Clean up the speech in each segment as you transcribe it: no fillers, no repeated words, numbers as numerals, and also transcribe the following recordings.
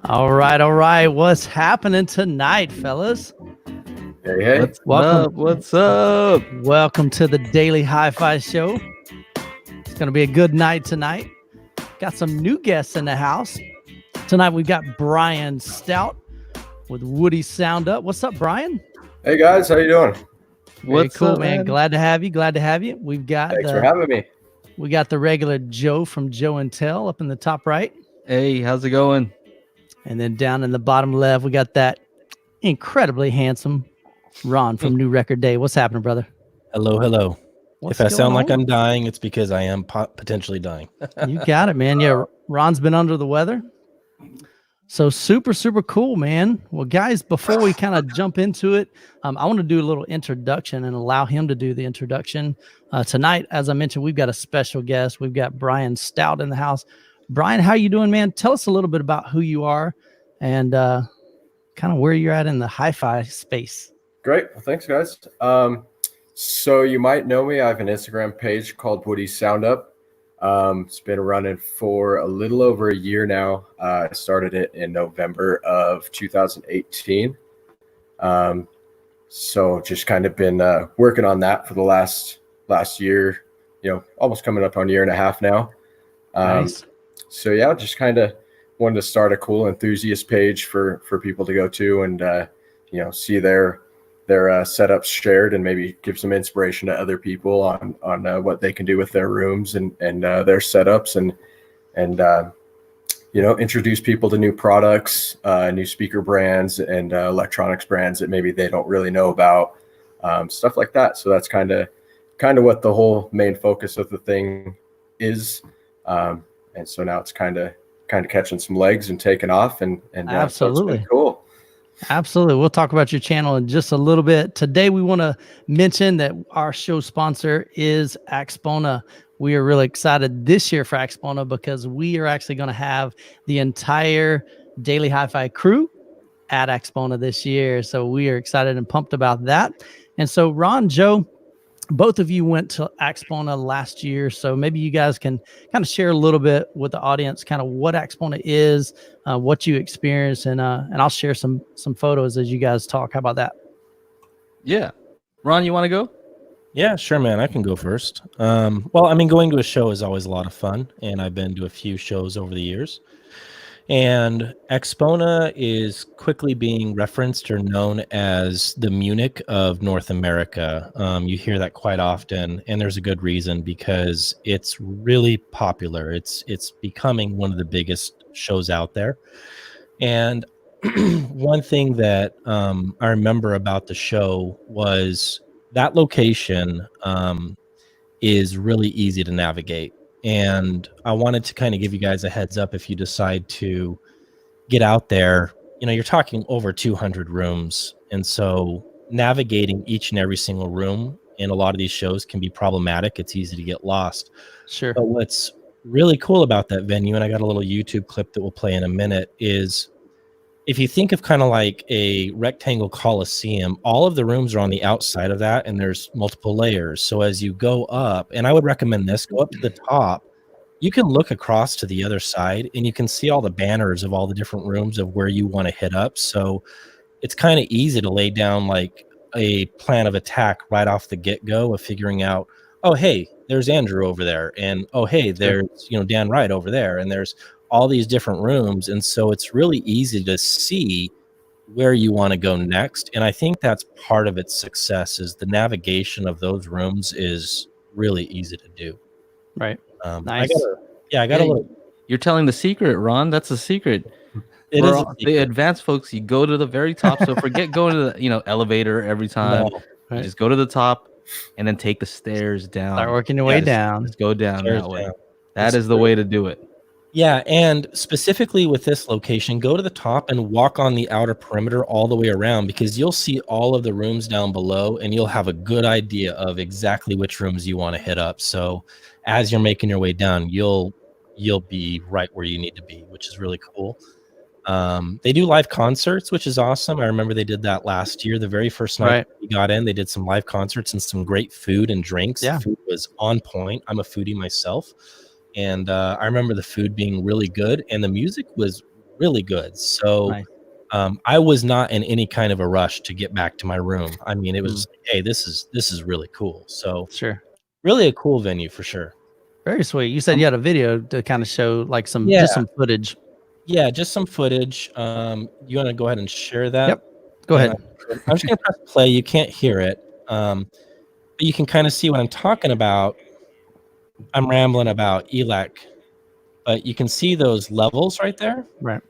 All right, all right. What's happening tonight, fellas? Hey. What's Welcome. up? What's up? Welcome to the Daily Hi-Fi Show. It's going to be a good night tonight. Got some new guests in the house. Tonight we've got Brian Stout with Woody Soundup. What's up, Brian? Hey guys, how you doing? Very What's cool, up, man. Glad to have you. Glad to have you. We've got Thanks for having me. We got the regular Joe from Joe and Tell up in the top right. Hey, how's it going? And then down in the bottom left, we got that incredibly handsome Ron from New Record Day. What's happening, brother? Hello, hello. What's If I sound like going I'm dying, it's because I am potentially dying. You got it, man. Yeah, Ron's been under the weather. So super, super cool, man. Well, guys, before we kind of jump into it, I want to do a little introduction and allow him to do the introduction. Tonight, as I mentioned, we've got a special guest. We've got Brian Stout in the house. Brian, how you doing, man? Tell us a little bit about who you are and kind of where you're at in the hi-fi space. Great. Well, thanks, guys. So you might know me. I have an Instagram page called Woody Soundup. It's been running for a little over a year now. I started it in November of 2018. So just kind of been working on that for the last year, almost coming up on a year and a half now. Nice. So yeah, just kind of wanted to start a cool enthusiast page for people to go to and see their setups shared and maybe give some inspiration to other people on what they can do with their rooms and their setups and introduce people to new products, new speaker brands and electronics brands that maybe they don't really know about, stuff like that. So that's kind of what the whole main focus of the thing is. And so now it's kind of catching some legs and taking off and Absolutely. So it's been cool. Absolutely. We'll talk about your channel in just a little bit. Today, we want to mention that our show sponsor is AXPONA. We are really excited this year for AXPONA because we are actually going to have the entire Daily Hi-Fi crew at AXPONA this year. So we are excited and pumped about that. And so Ron, Joe, both of you went to AXPONA last year, so maybe you guys can kind of share a little bit with the audience, kind of what AXPONA is, what you experienced, and I'll share some photos as you guys talk. How about that? Yeah. Ron, you want to go? Yeah, sure, man. I can go first. Well, I mean, going to a show is always a lot of fun, and I've been to a few shows over the years. And AXPONA is quickly being referenced or known as the Munich of North America. You hear that quite often, and there's a good reason because it's really popular. It's becoming one of the biggest shows out there. And one thing that I remember about the show was that location is really easy to navigate. And I wanted to kind of give you guys a heads up if you decide to get out there. You're talking over 200 rooms. And so navigating each and every single room in a lot of these shows can be problematic. It's easy to get lost. Sure. But what's really cool about that venue, and I got a little YouTube clip that we'll play in a minute, is if you think of kind of like a rectangle coliseum, all of the rooms are on the outside of that, and there's multiple layers. So as you go up, and I would recommend this, go up to the top, you can look across to the other side, and you can see all the banners of all the different rooms of where you want to hit up. So it's kind of easy to lay down like a plan of attack right off the get-go of figuring out, oh, hey, there's Andrew over there, and oh, hey, there's Dan Wright over there, and there's all these different rooms. And so it's really easy to see where you want to go next. And I think that's part of its success is the navigation of those rooms is really easy to do. Right. Nice. I got a little. You're telling the secret, Ron. That's a secret. It is the advanced folks. You go to the very top. So forget going to the elevator every time. No. Right. You just go to the top and then take the stairs down. Start working your way down. Just go down Stairs that way. down. That is the way to do it. Yeah, and specifically with this location, go to the top and walk on the outer perimeter all the way around because you'll see all of the rooms down below and you'll have a good idea of exactly which rooms you want to hit up. So as you're making your way down, you'll be right where you need to be, which is really cool. They do live concerts, which is awesome. I remember they did that last year. The very first night we got in, they did some live concerts and some great food and drinks. Yeah. The food was on point. I'm a foodie myself. And I remember the food being really good and the music was really good. So Nice. I was not in any kind of a rush to get back to my room. I mean, it was Mm. just like, hey, this is really cool. So Sure. really a cool venue for sure. Very sweet. You said you had a video to kind of show like just Yeah. some footage. Yeah, just some footage. You want to go ahead and share that? Yep. Go And ahead. I'm just gonna press play. You can't hear it, but you can kind of see what I'm talking about. I'm rambling about ELAC, but you can see those levels right there. Right.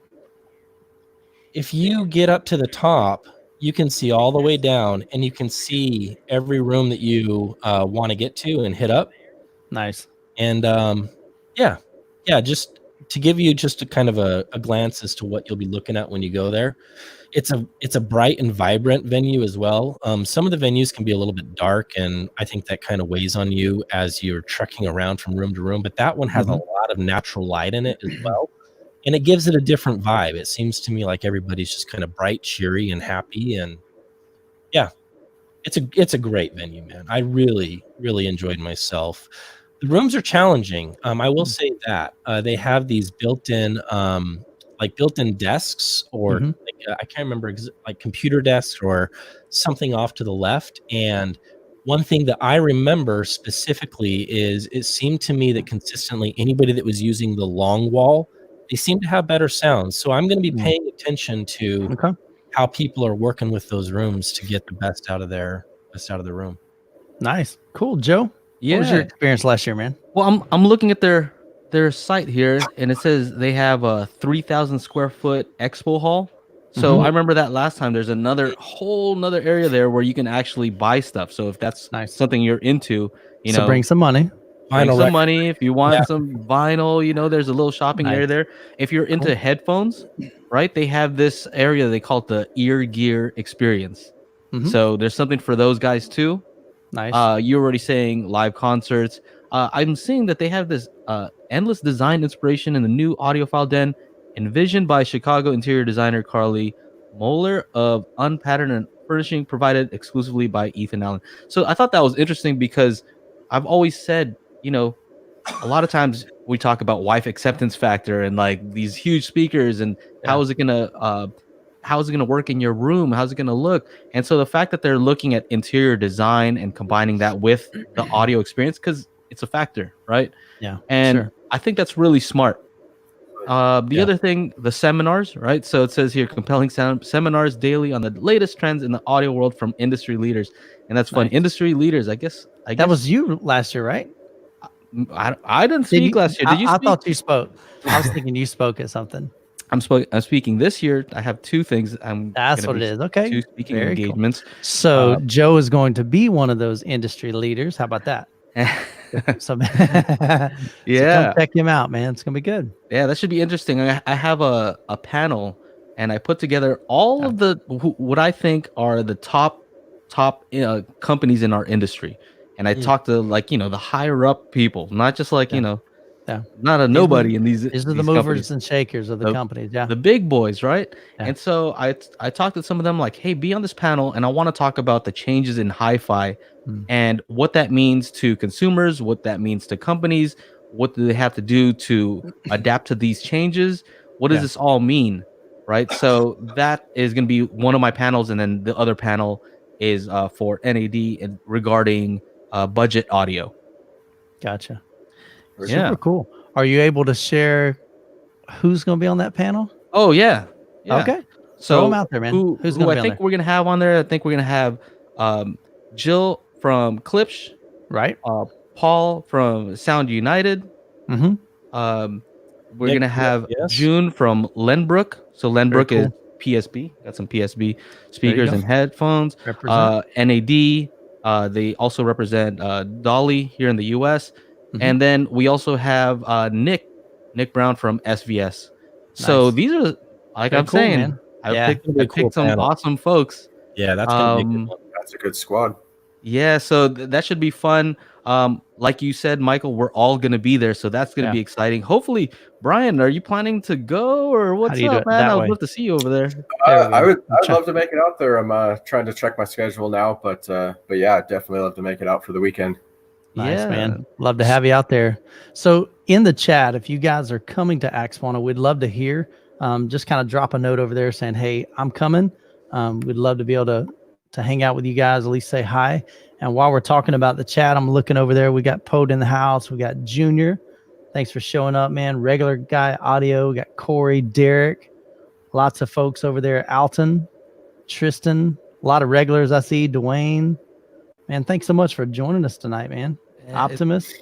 If you get up to the top, you can see all the way down, and you can see every room that you want to get to and hit up. Nice. And yeah, just to give you just a kind of a glance as to what you'll be looking at when you go there. It's a bright and vibrant venue as well. Some of the venues can be a little bit dark, and I think that kind of weighs on you as you're trekking around from room to room. But that one has a lot of natural light in it as well, and it gives it a different vibe. It seems to me like everybody's just kind of bright, cheery, and happy. And yeah, it's a great venue, man. I really, really enjoyed myself. The rooms are challenging. I will say that they have these built-in desks, or I can't remember, like computer desks or something off to the left. And one thing that I remember specifically is it seemed to me that consistently anybody that was using the long wall, they seemed to have better sound. So I'm going to be paying attention to how people are working with those rooms to get the best out of the room. Nice. Cool. Joe? Yeah. What was your experience last year, man? Well, I'm looking at their site here, and it says they have a 3,000 square foot expo hall. So I remember that last time. There's whole another area there where you can actually buy stuff. So if that's something you're into, you know, bring some money. Bring some money. If you want some vinyl, you know, there's a little shopping area there. If you're into headphones, right? They have this area they call it the ear gear experience. So there's something for those guys too. Nice. You're already saying live concerts. I'm seeing that they have this endless design inspiration in the new audiophile den, envisioned by Chicago interior designer Carly Moeller of Unpatterned and Furnishing, provided exclusively by Ethan Allen. So I thought that was interesting because I've always said, you know, a lot of times we talk about wife acceptance factor and like these huge speakers and how is it gonna work in your room? How's it gonna look? And so the fact that they're looking at interior design and combining that with the audio experience, because it's a factor, right? Yeah. And I think that's really smart. The other thing, the seminars, right? So it says here, compelling seminars daily on the latest trends in the audio world from industry leaders, and that's fun. Industry leaders, I guess that was you last year, right? I didn't speak last year. Did you? I thought you spoke. I was thinking you spoke at something. I'm speaking this year. I have two things. That's what it is. Okay. Two speaking engagements. Cool. So Joe is going to be one of those industry leaders. How about that? So come check him out, man. It's gonna be good. Yeah, that should be interesting. I have a panel, and I put together all of the what I think are the top companies in our industry, and I talked to the higher up people, not just not a nobody in these. These are the movers and shakers of the companies. Yeah, the big boys, right? Yeah. And so I talked to some of them like, hey, be on this panel, and I want to talk about the changes in HiFi and what that means to consumers, what that means to companies, what do they have to do to adapt to these changes? What does this all mean, right? So that is going to be one of my panels, and then the other panel is for NAD and regarding budget audio. Gotcha. Super cool. Are you able to share who's going to be on that panel? Oh yeah. Okay. So throw them out there, man. Who's going to be I think we're going to have on there? I think we're going to have Jill from Klipsch, right? Paul from Sound United. We're going to have June from Lenbrook. So Lenbrook is PSB. Got some PSB speakers and headphones. NAD. They also represent Dolly here in the US. And then we also have Nick Brown from SVS. So these are, like I'm saying, man. I picked some awesome folks. Yeah, that's gonna be a good one. That's a good squad. Yeah, so that should be fun. Like you said, Michael, we're all gonna be there, so that's gonna be exciting. Hopefully, Brian, are you planning to go or what's up, man? I would love to see you over there. I'd love to make it out there. I'm trying to check my schedule now, but yeah, I'd definitely love to make it out for the weekend. Nice, man. Love to have you out there. So in the chat, if you guys are coming to AXPONA, we'd love to hear just kind of drop a note over there saying, hey, I'm coming. We'd love to be able to hang out with you guys, at least say hi. And while we're talking about the chat, I'm looking over there. We got Poed in the house. We got Junior. Thanks for showing up, man. Regular guy audio. We got Corey, Derek, lots of folks over there. Alton, Tristan, a lot of regulars I see. Dwayne, man, thanks so much for joining us tonight, man. Optimus.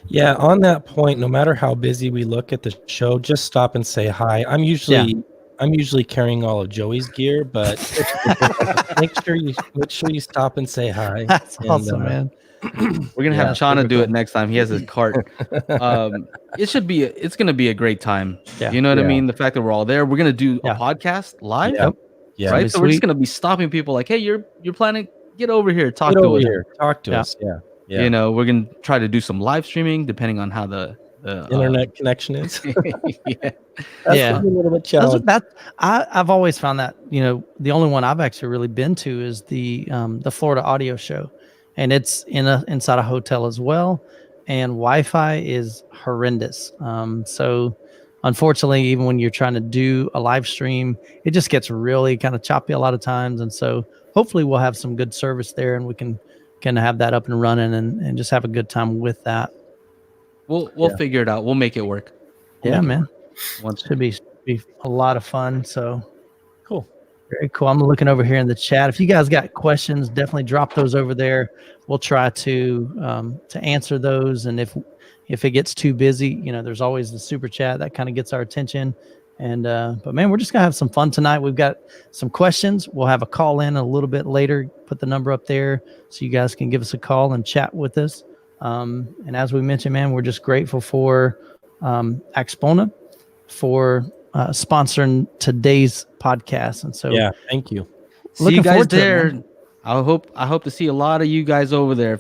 Yeah, on that point, no matter how busy we look at the show, just stop and say hi. I'm usually carrying all of Joey's gear, but make sure you stop and say hi. That's awesome, man. We're gonna have Chana do it next time. He has his cart. It's gonna be a great time. Yeah. You know what I mean? The fact that we're all there, we're gonna do a podcast live. Yep. Yeah. Right. So we're just gonna be stopping people like, hey, you're planning, get over here, talk to us. Yeah. You know, we're gonna try to do some live streaming depending on how the internet connection is. Yeah. A little bit challenging. I've always found that, you know, the only one I've actually really been to is the Florida Audio Show, and it's inside a hotel as well, and Wi-Fi is horrendous. So unfortunately, even when you're trying to do a live stream, it just gets really kind of choppy a lot of times. And so hopefully we'll have some good service there, and we can have that up and running and just have a good time with that. We'll figure it out. We'll make it work. Yeah, man. Should be a lot of fun. So cool. Very cool. I'm looking over here in the chat. If you guys got questions, definitely drop those over there. We'll try to answer those. And if it gets too busy, you know, there's always the super chat that kind of gets our attention. And but man, we're just gonna have some fun tonight. We've got some questions. We'll have a call in a little bit later. Put the number up there so you guys can give us a call and chat with us. And as we mentioned, man, we're just grateful for AXPONA for sponsoring today's podcast. And so thank you. See you guys there. I hope to see a lot of you guys over there.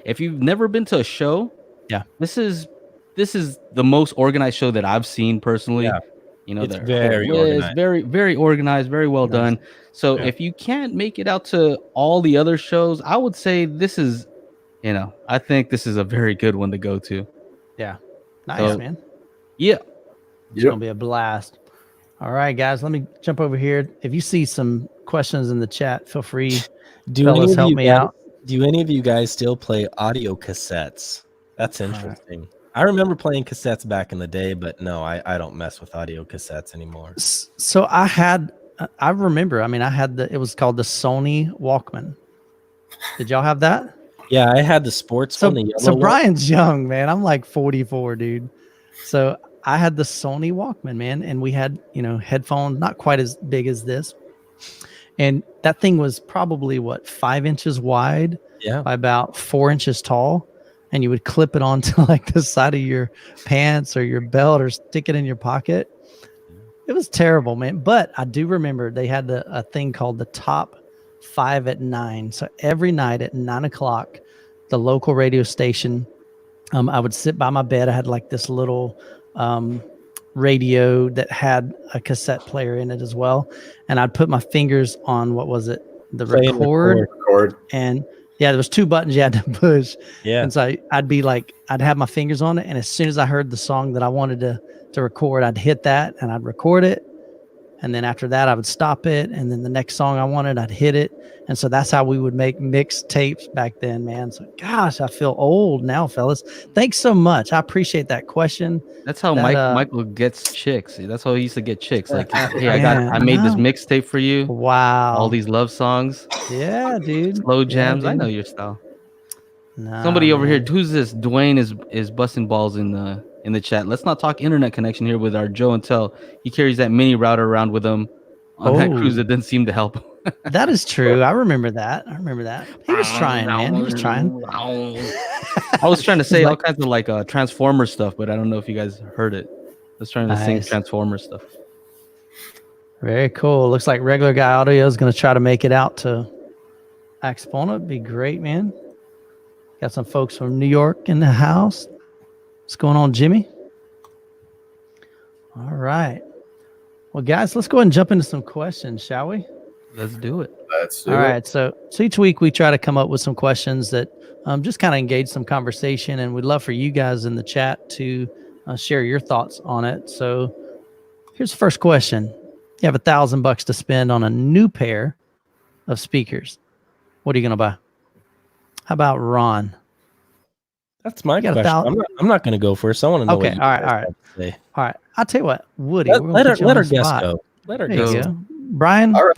If you've never been to a show, this is the most organized show that I've seen personally. Yeah. You know, it's very organized. very organized, very well done. So if you can't make it out to all the other shows, I would say this is, you know, I think this is a very good one to go to. Yeah. Nice, man. Yeah. It's going to be a blast. All right, guys, let me jump over here. If you see some questions in the chat, feel free. Fellas, help me out. Do any of you guys still play audio cassettes? That's interesting. I remember playing cassettes back in the day, but no, I don't mess with audio cassettes anymore. So I remember, I mean, it was called the Sony Walkman. Did y'all have that? Yeah, I had the sports one. So Brian's young, man. I'm like 44, dude. So I had the Sony Walkman, man. And we had, you know, headphones, not quite as big as this. And that thing was probably 5 inches wide by about 4 inches tall. And you would clip it onto like the side of your pants or your belt or stick it in your pocket. It was terrible, man. But I do remember they had a thing called the Top 5 at 9. So every night at 9 o'clock, the local radio station, I would sit by my bed. I had like this little radio that had a cassette player in it as well. And I'd put my fingers on, the record. And there was 2 buttons you had to push. Yeah. And so I'd have my fingers on it. And as soon as I heard the song that I wanted to record, I'd hit that and I'd record it. And then after that, I would stop it. And then the next song I wanted, I'd hit it. And so that's how we would make mixed tapes back then, man. So, gosh, I feel old now, fellas. Thanks so much. I appreciate that question. That's how Michael gets chicks. That's how he used to get chicks. Like, hey, I made this mixtape for you. Wow. All these love songs. Yeah, dude. Slow jams. I know your style. Somebody over here, who's this? Dwayne is busting balls in the chat. Let's not talk internet connection here with our Joe and Tell. He carries that mini router around with him on that cruise. It didn't seem to help. That is true. I remember that. He was trying, man. He was trying. I was trying to say all kinds of like Transformer stuff, but I don't know if you guys heard it. I was trying to sing Transformer stuff. Very cool. Looks like regular guy audio is going to try to make it out to AXPONA. It'd be great, man. Got some folks from New York in the house. What's going on, Jimmy? All right. Well, guys, let's go ahead and jump into some questions, shall we? Let's do it. All right. So each week we try to come up with some questions that just kind of engage some conversation, and we'd love for you guys in the chat to share your thoughts on it. So Here's the first question. You have $1,000 to spend on a new pair of speakers. What are you gonna buy? How about Ron? That's my You got question. I'm not going to go first. I want to know Okay, what you all right, guys all right. have to say. All right. I'll tell you what, Woody. Let, we're gonna let her put you let on her the guess spot. go. Let her There guess. you Go. go. Brian, All right.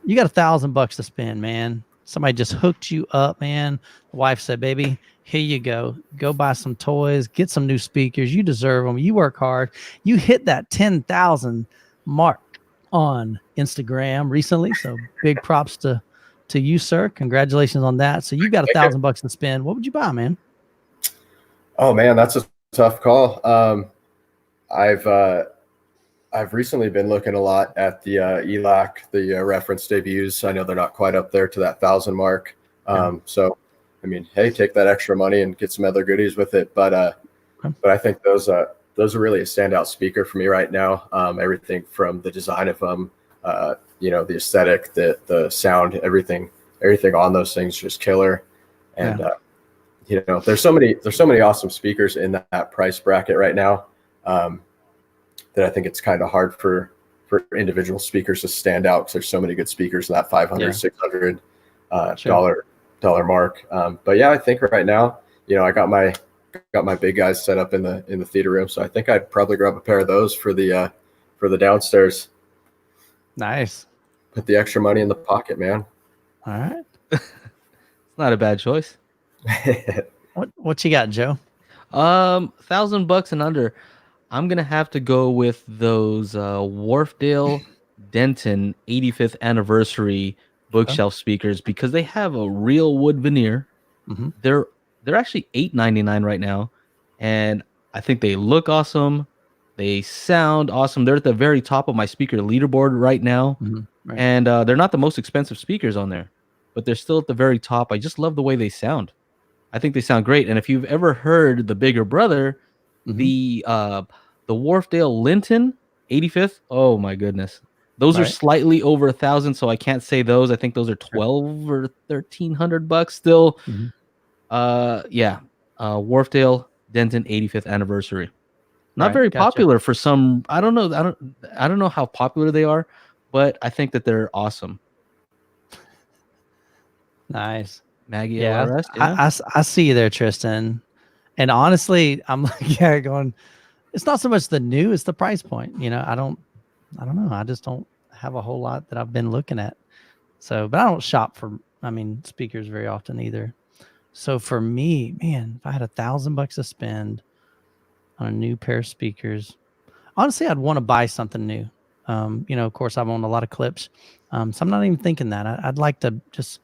you got $1,000 to spend, man. Somebody just hooked you up, man. The wife said, baby, here you go. Go buy some toys, get some new speakers. You deserve them. You work hard. You hit that 10,000 mark on Instagram recently. So big props to you, sir. Congratulations on that. So you got $1,000 to spend. What would you buy, man? Oh man, that's a tough call. I've recently been looking a lot at the ELAC, the reference debuts. I know they're not quite up there to that 1,000 mark. So, I mean, hey, take that extra money and get some other goodies with it. But I think those are really a standout speaker for me right now. Everything from the design of them, the aesthetic, the sound, everything on those things just killer. And there's so many awesome speakers in that price bracket right now. That I think it's kind of hard for individual speakers to stand out because there's so many good speakers in that $500, $600 dollar mark. But yeah, I think right now, I got my big guys set up in the theater room, so I think I'd probably grab a pair of those for the downstairs. Nice. Put the extra money in the pocket, man. All right. It's not a bad choice. What you got, Joe? $1,000 and under. I'm gonna have to go with those Wharfdale Denton 85th anniversary bookshelf speakers because they have a real wood veneer. Mm-hmm. They're actually $8.99 right now, and I think they look awesome. They sound awesome. They're at the very top of my speaker leaderboard right now, Right. and they're not the most expensive speakers on there, but they're still at the very top. I just love the way they sound. I think they sound great. And if you've ever heard the bigger brother, the Wharfdale Linton 85th, oh my goodness, those are slightly over 1,000, so I can't say those. I think those are $1,200 or $1,300 still. Wharfdale Denton 85th anniversary. Not very popular for some. I don't know. I don't know how popular they are, but I think that they're awesome. Nice. Maggie LRS, LRS. I see you there, Tristan. And honestly, I'm like, going, it's not so much the new, it's the price point. I don't know. I just don't have a whole lot that I've been looking at. So, but I don't shop for, speakers very often either. So for me, man, if I had $1,000 to spend on a new pair of speakers, honestly, I'd want to buy something new. Of course, I own a lot of clips. So I'm not even thinking that. I'd like to just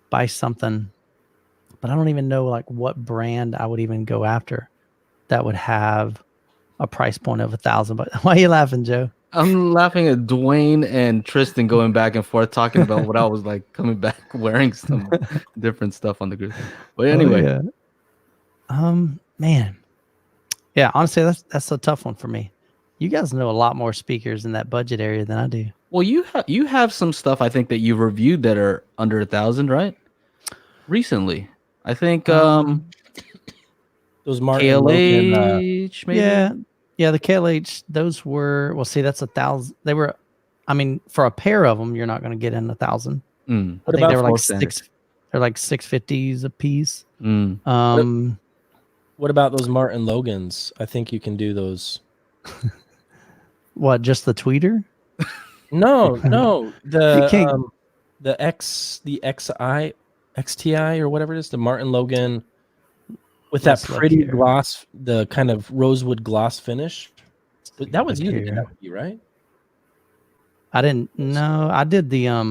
buy something, but I don't even know like what brand I would even go after that would have a price point of $1,000. Why are you laughing, Joe? I'm laughing at Dwayne and Tristan going back and forth talking about what I was like coming back wearing some different stuff on the group. But anyway, man, yeah, honestly, that's a tough one for me. You guys know a lot more speakers in that budget area than I do. Well, you have some stuff I think that you've reviewed that are under 1,000, right? Recently, I think those Martin KLH Logan, maybe. Yeah, the KLH. Those were that's 1,000. They were, for a pair of them, you're not going to get in 1,000. What I think about they were like standard? They're like $650s a piece. What about those Martin Logans? I think you can do those. What? Just the tweeter? No, the XTI or whatever it is, the Martin Logan with that pretty gloss, the kind of rosewood gloss finish. That was you that did that with you, right? I didn't know. I did the let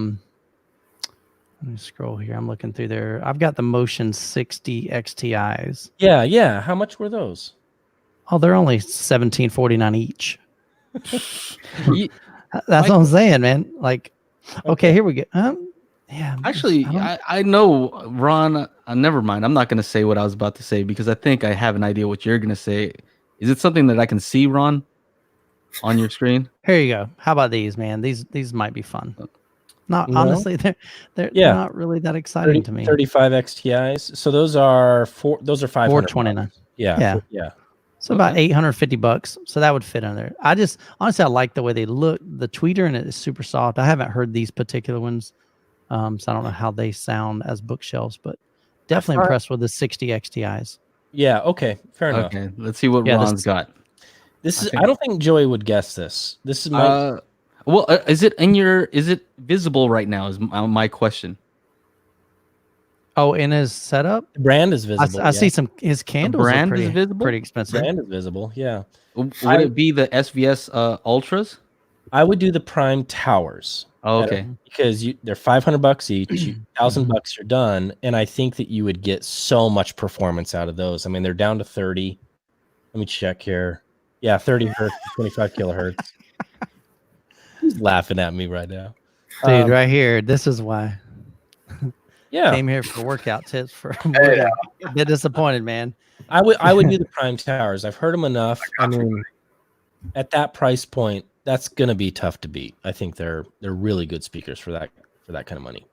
me scroll here. I'm looking through there. I've got the Motion 60 XTIs. Yeah. How much were those? Oh, they're only $1,749 each. That's what I'm saying, man. Like, okay, here we go. Yeah. Actually, I know, Ron. Never mind. I'm not going to say what I was about to say because I think I have an idea what you're going to say. Is it something that I can see, Ron, on your screen? Here you go. How about these, man? These might be fun. Honestly, they're not really that exciting to me. 35 XTIs. So those are 500. $429. Yeah. So about $850. So that would fit in there. I just honestly I like the way they look. The tweeter and it is super soft. I haven't heard these particular ones, so I don't know how they sound as bookshelves, but definitely impressed with the 60 XTIs. Yeah. Okay. Fair enough. Okay, let's see what Yeah, Ron's got. This is. I don't think Joey would guess this. This is my. Well, is it in your? Is it visible right now? Is my question. Oh, in his setup, The brand is visible. I see some. His candles brand are is visible? pretty expensive. Brand is visible. Yeah. Would it be the SVS Ultras? I would do the Prime Towers. Oh, okay. Because they're $500 each, $1,000 you're done, and I think that you would get so much performance out of those. I mean, they're down to 30. Let me check here. Yeah, 30 hertz, 25 kilohertz. He's laughing at me right now, Dude. Right here, this is why. Yeah, Came here for workout tips for workout. A bit disappointed, man. I would do the Prime Towers. I've heard them enough. I mean, at that price point, that's gonna be tough to beat. I think they're really good speakers for that kind of money.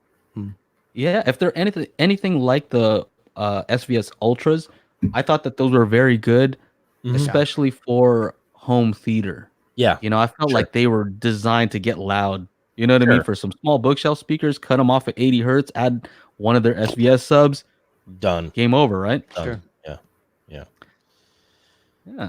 Yeah, if they're anything like the SVS Ultras, I thought that those were very good, especially for home theater. Yeah, You know, I felt like they were designed to get loud. You know what I mean? For some small bookshelf speakers, cut them off at 80 hertz, add one of their SVS subs, done. game over, right? Done. Sure.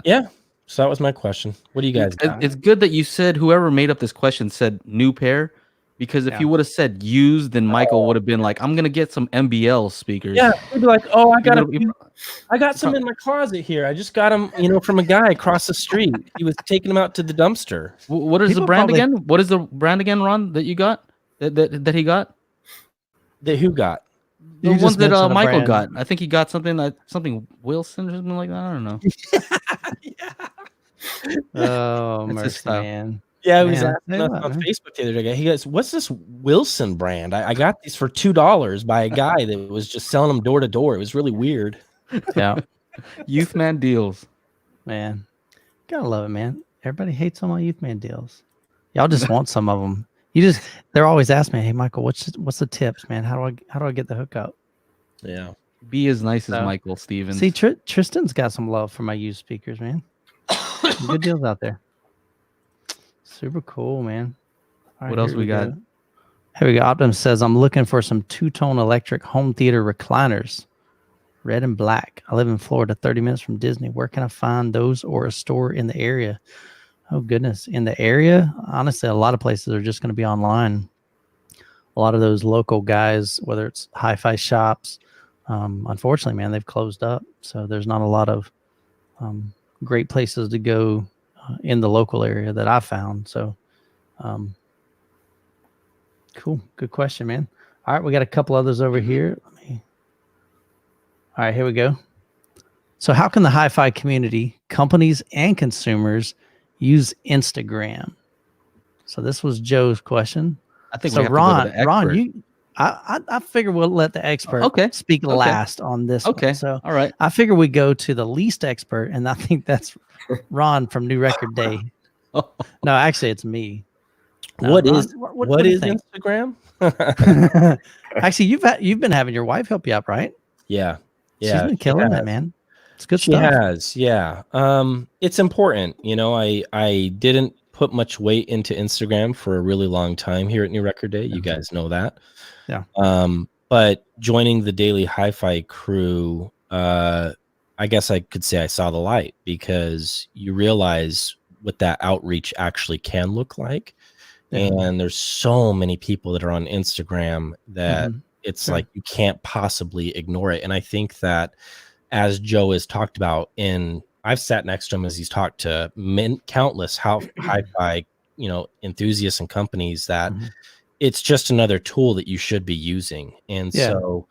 Yeah. So that was my question. What do you guys got? It's good that you said whoever made up this question said new pair, because if you would have said used, then Michael would have been like, I'm gonna get some MBL speakers. Yeah, he'd be like, "Oh, I got some in my closet here. I just got them, from a guy across the street. He was taking them out to the dumpster." What is the brand again? What is the brand again, Ron, that you got? That he got? That who got? The You ones just that mentioned a Michael brand. got. I think he got something Wilson or something like that. I don't know. Oh, That's his mercy, style. man. Yeah, he was Man, asking tell us you what, on man. Facebook the other day. He goes, "What's this Wilson brand? I got these for $2 by a guy that was just selling them door to door. It was really weird." Yeah, Youthman deals. man. Gotta love it, man. Everybody hates on my Youthman deals. Y'all just want some of them. They're always asking me, "Hey, Michael, what's the tips, man? How do I get the hookup?" Yeah. Be as nice as So, Michael Stevens. See, Tristan's got some love for my used speakers, man. Some good deals out there. Super cool, man. All right, What else here we got? go. Here we go. Optim says, I'm looking for some two-tone electric home theater recliners, red and black. I live in Florida, 30 minutes from Disney. Where can I find those or a store in the area? Oh, goodness. In the area, honestly, a lot of places are just going to be online. A lot of those local guys, whether it's HiFi shops, unfortunately, man, they've closed up. So there's not a lot of great places to go in the local area that I found. So cool. Good question, man. All right. We got a couple others over here. All right, here we go. So how can the HiFi community, companies and consumers use Instagram? So this was Joe's question. I think So we have Ron, to go to the Ron, expert. I figure we'll let the expert speak last on this one. Okay. So All right. I figure we go to the least expert, and I think that's Ron from New Record Day. No, actually, it's me. What Ron, is what do you think? Instagram? Actually, you've been having your wife help you out, right? Yeah. She's been killing it, man. It's good She stuff. has, yeah. It's important. I didn't put much weight into Instagram for a really long time here at New Record Day. You guys know that. Yeah. But joining the Daily Hi-Fi crew, I guess I could say I saw the light, because you realize what that outreach actually can look like. And there's so many people that are on Instagram that it's like you can't possibly ignore it. And I think that, as Joe has talked about, I've sat next to him as he's talked to countless hi-fi, enthusiasts and companies, that it's just another tool that you should be using. And so,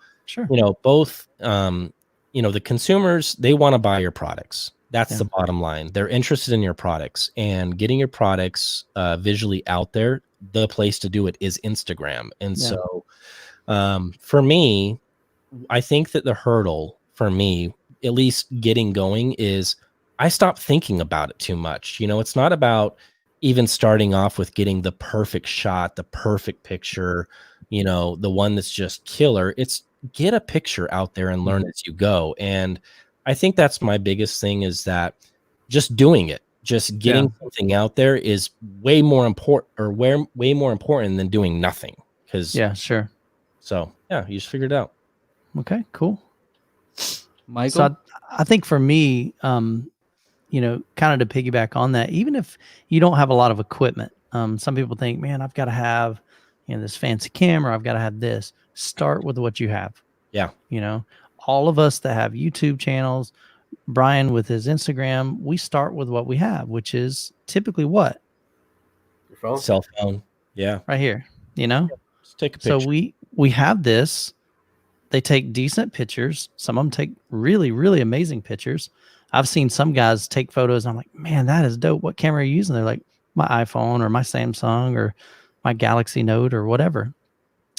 both, the consumers, they want to buy your products. That's the bottom line. They're interested in your products, and getting your products visually out there. The place to do it is Instagram. And so, for me, I think that the hurdle for me, at least getting going, is I stopped thinking about it too much. It's not about even starting off with getting the perfect shot, the perfect picture, the one that's just killer. It's get a picture out there and learn as you go. And I think that's my biggest thing, is that just doing it, just getting something out there is way more important, or way more important than doing nothing. Because sure. So yeah, you just figured it out. Okay, cool. Michael? So I think for me, you know, kind of to piggyback on that, even if you don't have a lot of equipment, some people think, man, I've got to have, you know, this fancy camera. I've got to have this. Start with what you have. Yeah. You know, all of us that have YouTube channels, Brian with his Instagram, we start with what we have, which is typically what? Your phone? Cell phone. Yeah. Right here, you know? Just take a picture. So we have this. They take decent pictures. Some of them take really, really amazing pictures. I've seen some guys take photos. And I'm like, man, that is dope. What camera are you using? They're like, my iPhone or my Samsung or my Galaxy Note or whatever.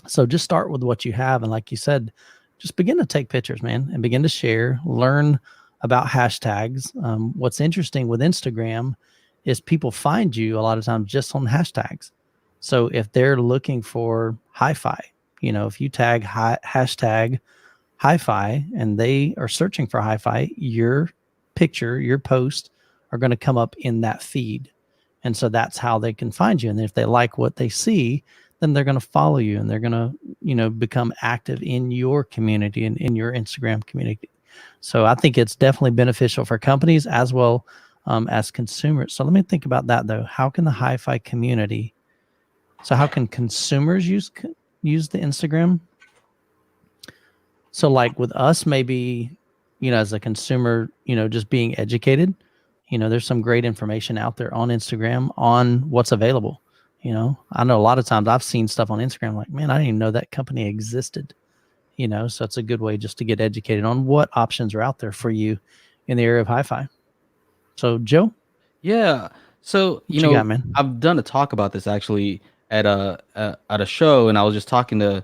So just start with what you have. And like you said, just begin to take pictures, man, and begin to share, learn about hashtags. What's interesting with Instagram is people find you a lot of times just on hashtags. So if they're looking for HiFi, you know, if you tag hashtag HiFi and they are searching for HiFi, your picture, your post are going to come up in that feed. And so that's how they can find you. And if they like what they see, then they're going to follow you and they're going to, you know, become active in your community and in your Instagram community. So I think it's definitely beneficial for companies as well as consumers. So let me think about that though. How can the HiFi community, so how can consumers use the Instagram? So like with us, maybe, you know, as a consumer, you know, just being educated, you know, there's some great information out there on Instagram on what's available. You know, I know a lot of times I've seen stuff on Instagram like, man, I didn't even know that company existed, you know, so it's a good way just to get educated on what options are out there for you in the area of HiFi. So Joe? Yeah. So, you know, got, man? I've done a talk about this actually at a show, and I was just talking to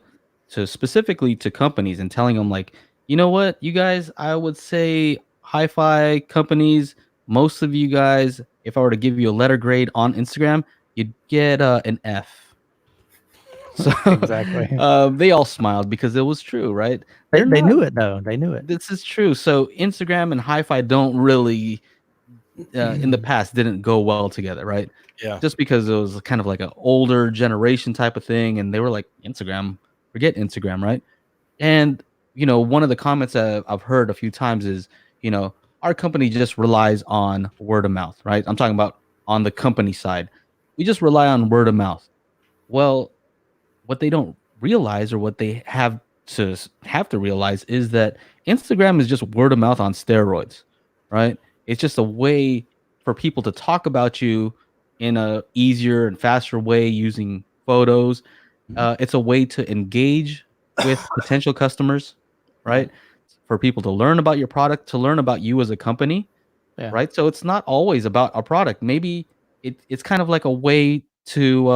specifically to companies and telling them like, you know what, you guys, I would say hi-fi companies, most of you guys, if I were to give you a letter grade on Instagram, you'd get an F. So Exactly. they all smiled because it was true, right? They knew it though. They knew it. This is true. So Instagram and hi-fi don't really in the past didn't go well together, right? Yeah. Just because it was kind of like an older generation type of thing, and they were like, Instagram, forget Instagram, right? And you know, one of the comments that I've heard a few times is, you know, our company just relies on word of mouth, right? I'm talking about on the company side. We just rely on word of mouth. Well, what they don't realize, or what they have to realize, is that Instagram is just word of mouth on steroids, right? It's just a way for people to talk about you in a easier and faster way using photos. It's a way to engage with potential customers, right? For people to learn about your product, to learn about you as a company, right? So it's not always about a product. Maybe it's kind of like a way to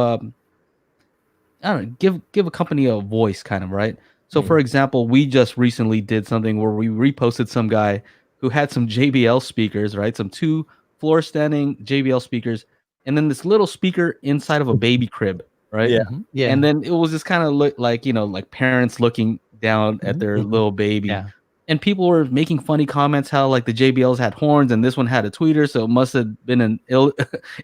I don't know, give a company a voice, kind of, right? So for example, we just recently did something where we reposted some guy who had some JBL speakers, right? Some 2 floor standing JBL speakers, and then this little speaker inside of a baby crib, right? Yeah. Yeah. And then it was just kind of look like, you know, like parents looking down at their little baby. Yeah. And people were making funny comments how like the JBLs had horns and this one had a tweeter, so it must have been an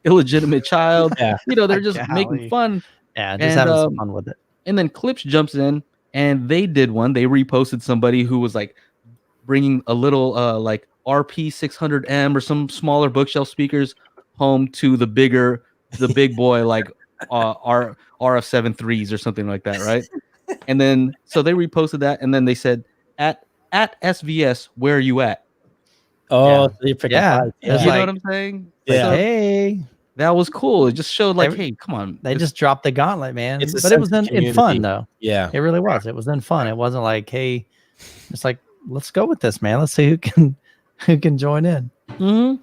illegitimate child. Yeah. You know, they're just making fun. Yeah, just having some fun with it. And then Clips jumps in and they did one. They reposted somebody who was like bringing a little like RP 600M or some smaller bookshelf speakers home to the big boy like RF 7.3s or something like that, right? And then so they reposted that, and then they said at SVS, where are you at? Oh, Yeah. You know what I'm saying? Yeah. So Hey, that was cool. It just showed like, They- hey, come on. they just dropped the gauntlet, man. It's a But it was sense of in fun community. though. Yeah. It really was. It was in fun. It wasn't like, hey, it's like, let's go with this, man. Let's see who can join in. Mm-hmm.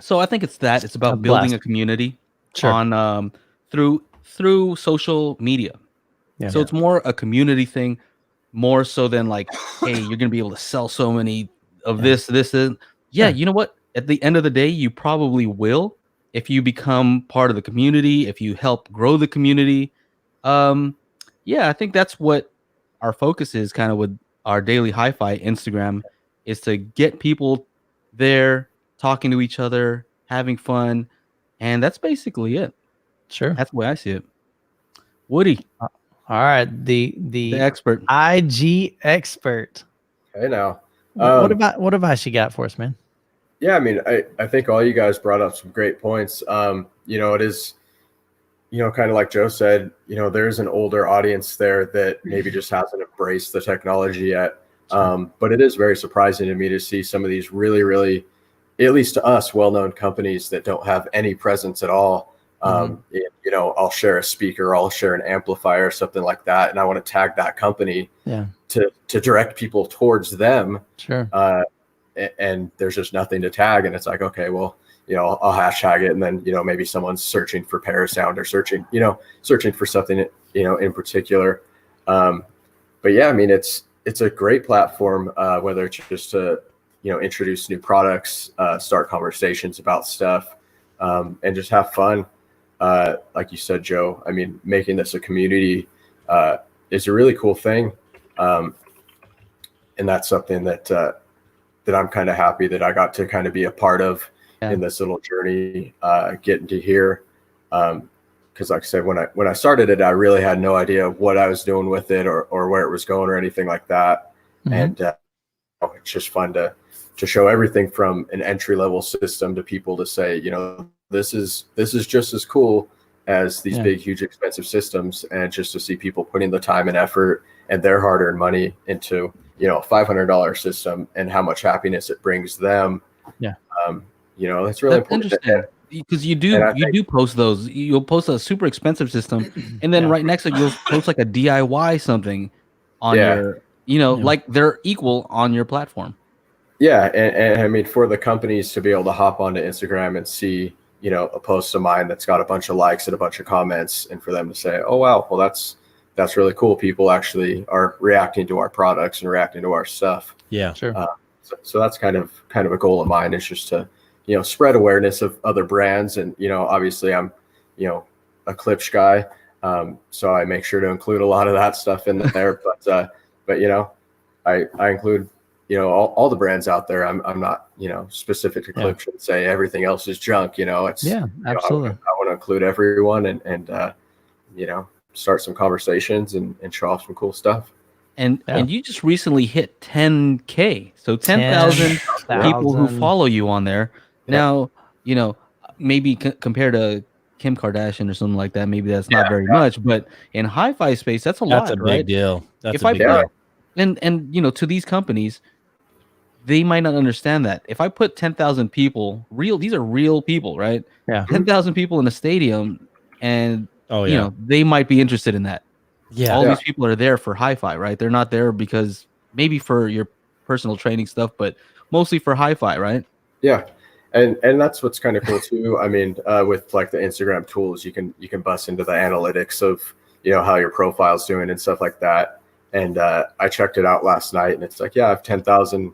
So I think it's that. It's about A building blast. a community Sure. on through social media. Yeah. So it's more a community thing, more so than like, hey, you're gonna be able to sell so many of this. Yeah, Yeah. you know what? At the end of the day, you probably will if you become part of the community, if you help grow the community. Yeah, I think that's what our focus is, kind of with our daily hi-fi Instagram, is to get people there talking to each other, having fun, and that's basically it. Sure. That's the way I see it. Woody, All right. The expert. IG expert. Hey now. What advice you got for us, man? Yeah, I mean, I think all you guys brought up some great points. It is, kind of like Joe said, there's an older audience there that maybe just hasn't embraced the technology yet. But it is very surprising to me to see some of these really, really, at least to us, well-known companies that don't have any presence at all. I'll share a speaker, I'll share an amplifier, something like that, and I want to tag that company to direct people towards them. Sure. And there's just nothing to tag, and it's like, okay, well, I'll hashtag it, and then maybe someone's searching for Parasound or searching for something in particular. But yeah, I mean, it's a great platform, whether it's just to introduce new products, start conversations about stuff, and just have fun. Like you said, Joe, I mean, making this a community is a really cool thing. And that's something that I'm kind of happy that I got to kind of be a part of in this little journey, getting to hear. Because like I said, when I started it, I really had no idea what I was doing with it or where it was going or anything like that. And it's just fun to show everything from an entry level system to people to say, this is just as cool as these big, huge, expensive systems, and just to see people putting the time and effort and their hard-earned money into a $500 system and how much happiness it brings them. That's really important. Interesting, because you do post those. You'll post a super expensive system, and then right next to it, you'll post like a DIY something on your, like they're equal on your platform. Yeah, and I mean, for the companies to be able to hop onto Instagram and see, a post of mine that's got a bunch of likes and a bunch of comments, and for them to say, oh, wow, well, that's really cool. People actually are reacting to our products and reacting to our stuff. Yeah, sure. So that's kind of a goal of mine, is just to, spread awareness of other brands. And, obviously I'm, a Klipsch guy. So I make sure to include a lot of that stuff in there, but I include, all the brands out there. I'm not, specific to Klipsch and say everything else is junk. It's absolutely. I want to include everyone and start some conversations and show off some cool stuff. And you just recently hit 10K, so 10,000 people who follow you on there. Now, maybe compared to Kim Kardashian or something like that, maybe that's not very much, but in HiFi space, that's a lot. That's a right? big deal. That's if a big deal. And to these companies, they might not understand that. If I put 10,000 people, these are real people, right? Yeah. 10,000 people in a stadium, and they might be interested in that. Yeah. All these people are there for HiFi, right? They're not there because maybe for your personal training stuff, but mostly for HiFi, right? Yeah. And that's what's kind of cool too. I mean, with like the Instagram tools, you can bust into the analytics of, how your profile's doing and stuff like that. And I checked it out last night, and it's like, I have 10,000,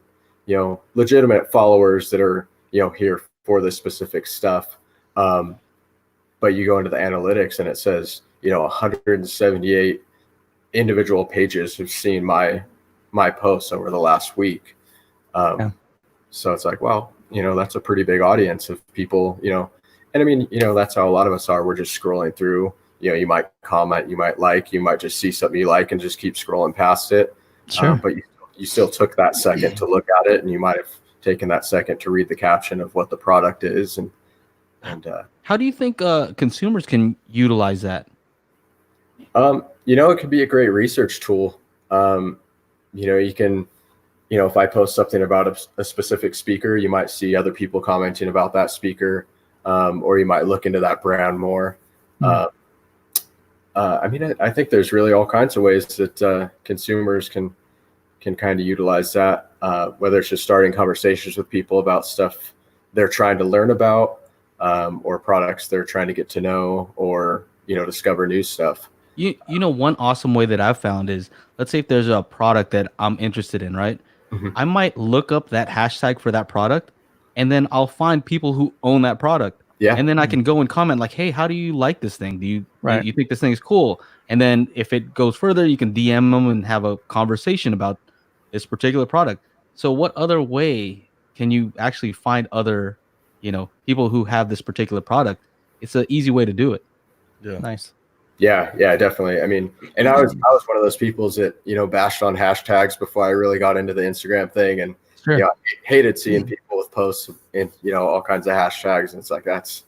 legitimate followers that are, here for this specific stuff. But you go into the analytics and it says, 178 individual pages have seen my posts over the last week. So it's like, wow, that's a pretty big audience of people, and I mean, that's how a lot of us are. We're just scrolling through, you might comment, you might just see something you like and just keep scrolling past it. Sure. But you still took that second to look at it, and you might have taken that second to read the caption of what the product is. And how do you think consumers can utilize that? It could be a great research tool. You can, if I post something about a specific speaker, you might see other people commenting about that speaker, or you might look into that brand more. I mean, I think there's really all kinds of ways that consumers can kind of utilize that, whether it's just starting conversations with people about stuff they're trying to learn about, or products they're trying to get to know, or discover new stuff. One awesome way that I've found is, let's say if there's a product that I'm interested in, right? Mm-hmm. I might look up that hashtag for that product, and then I'll find people who own that product. Yeah. And then I can go and comment like, hey, how do you like this thing? Do you think this thing is cool? And then if it goes further, you can DM them and have a conversation about this particular product. So what other way can you actually find other, people who have this particular product? It's an easy way to do it. Yeah. Nice. Yeah, definitely. I mean, and I was one of those people that, bashed on hashtags before I really got into the Instagram thing, and Sure. I hated seeing people with posts and all kinds of hashtags, and it's like that's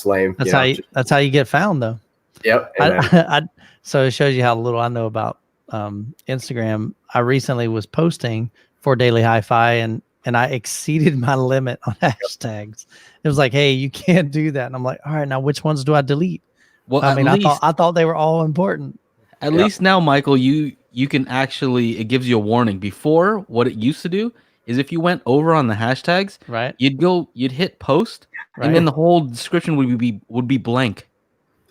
lame. That's how you get found, though. Yep. And So it shows you how little I know about Instagram. I recently was posting for Daily HiFi, and I exceeded my limit on hashtags. It was like, hey, you can't do that, and I'm like, all right, now which ones do I delete? Well, I mean, I thought they were all important. At least now, Michael, you can actually, it gives you a warning. Before, what it used to do is if you went over on the hashtags, Right. you'd hit post, and then the whole description would be blank.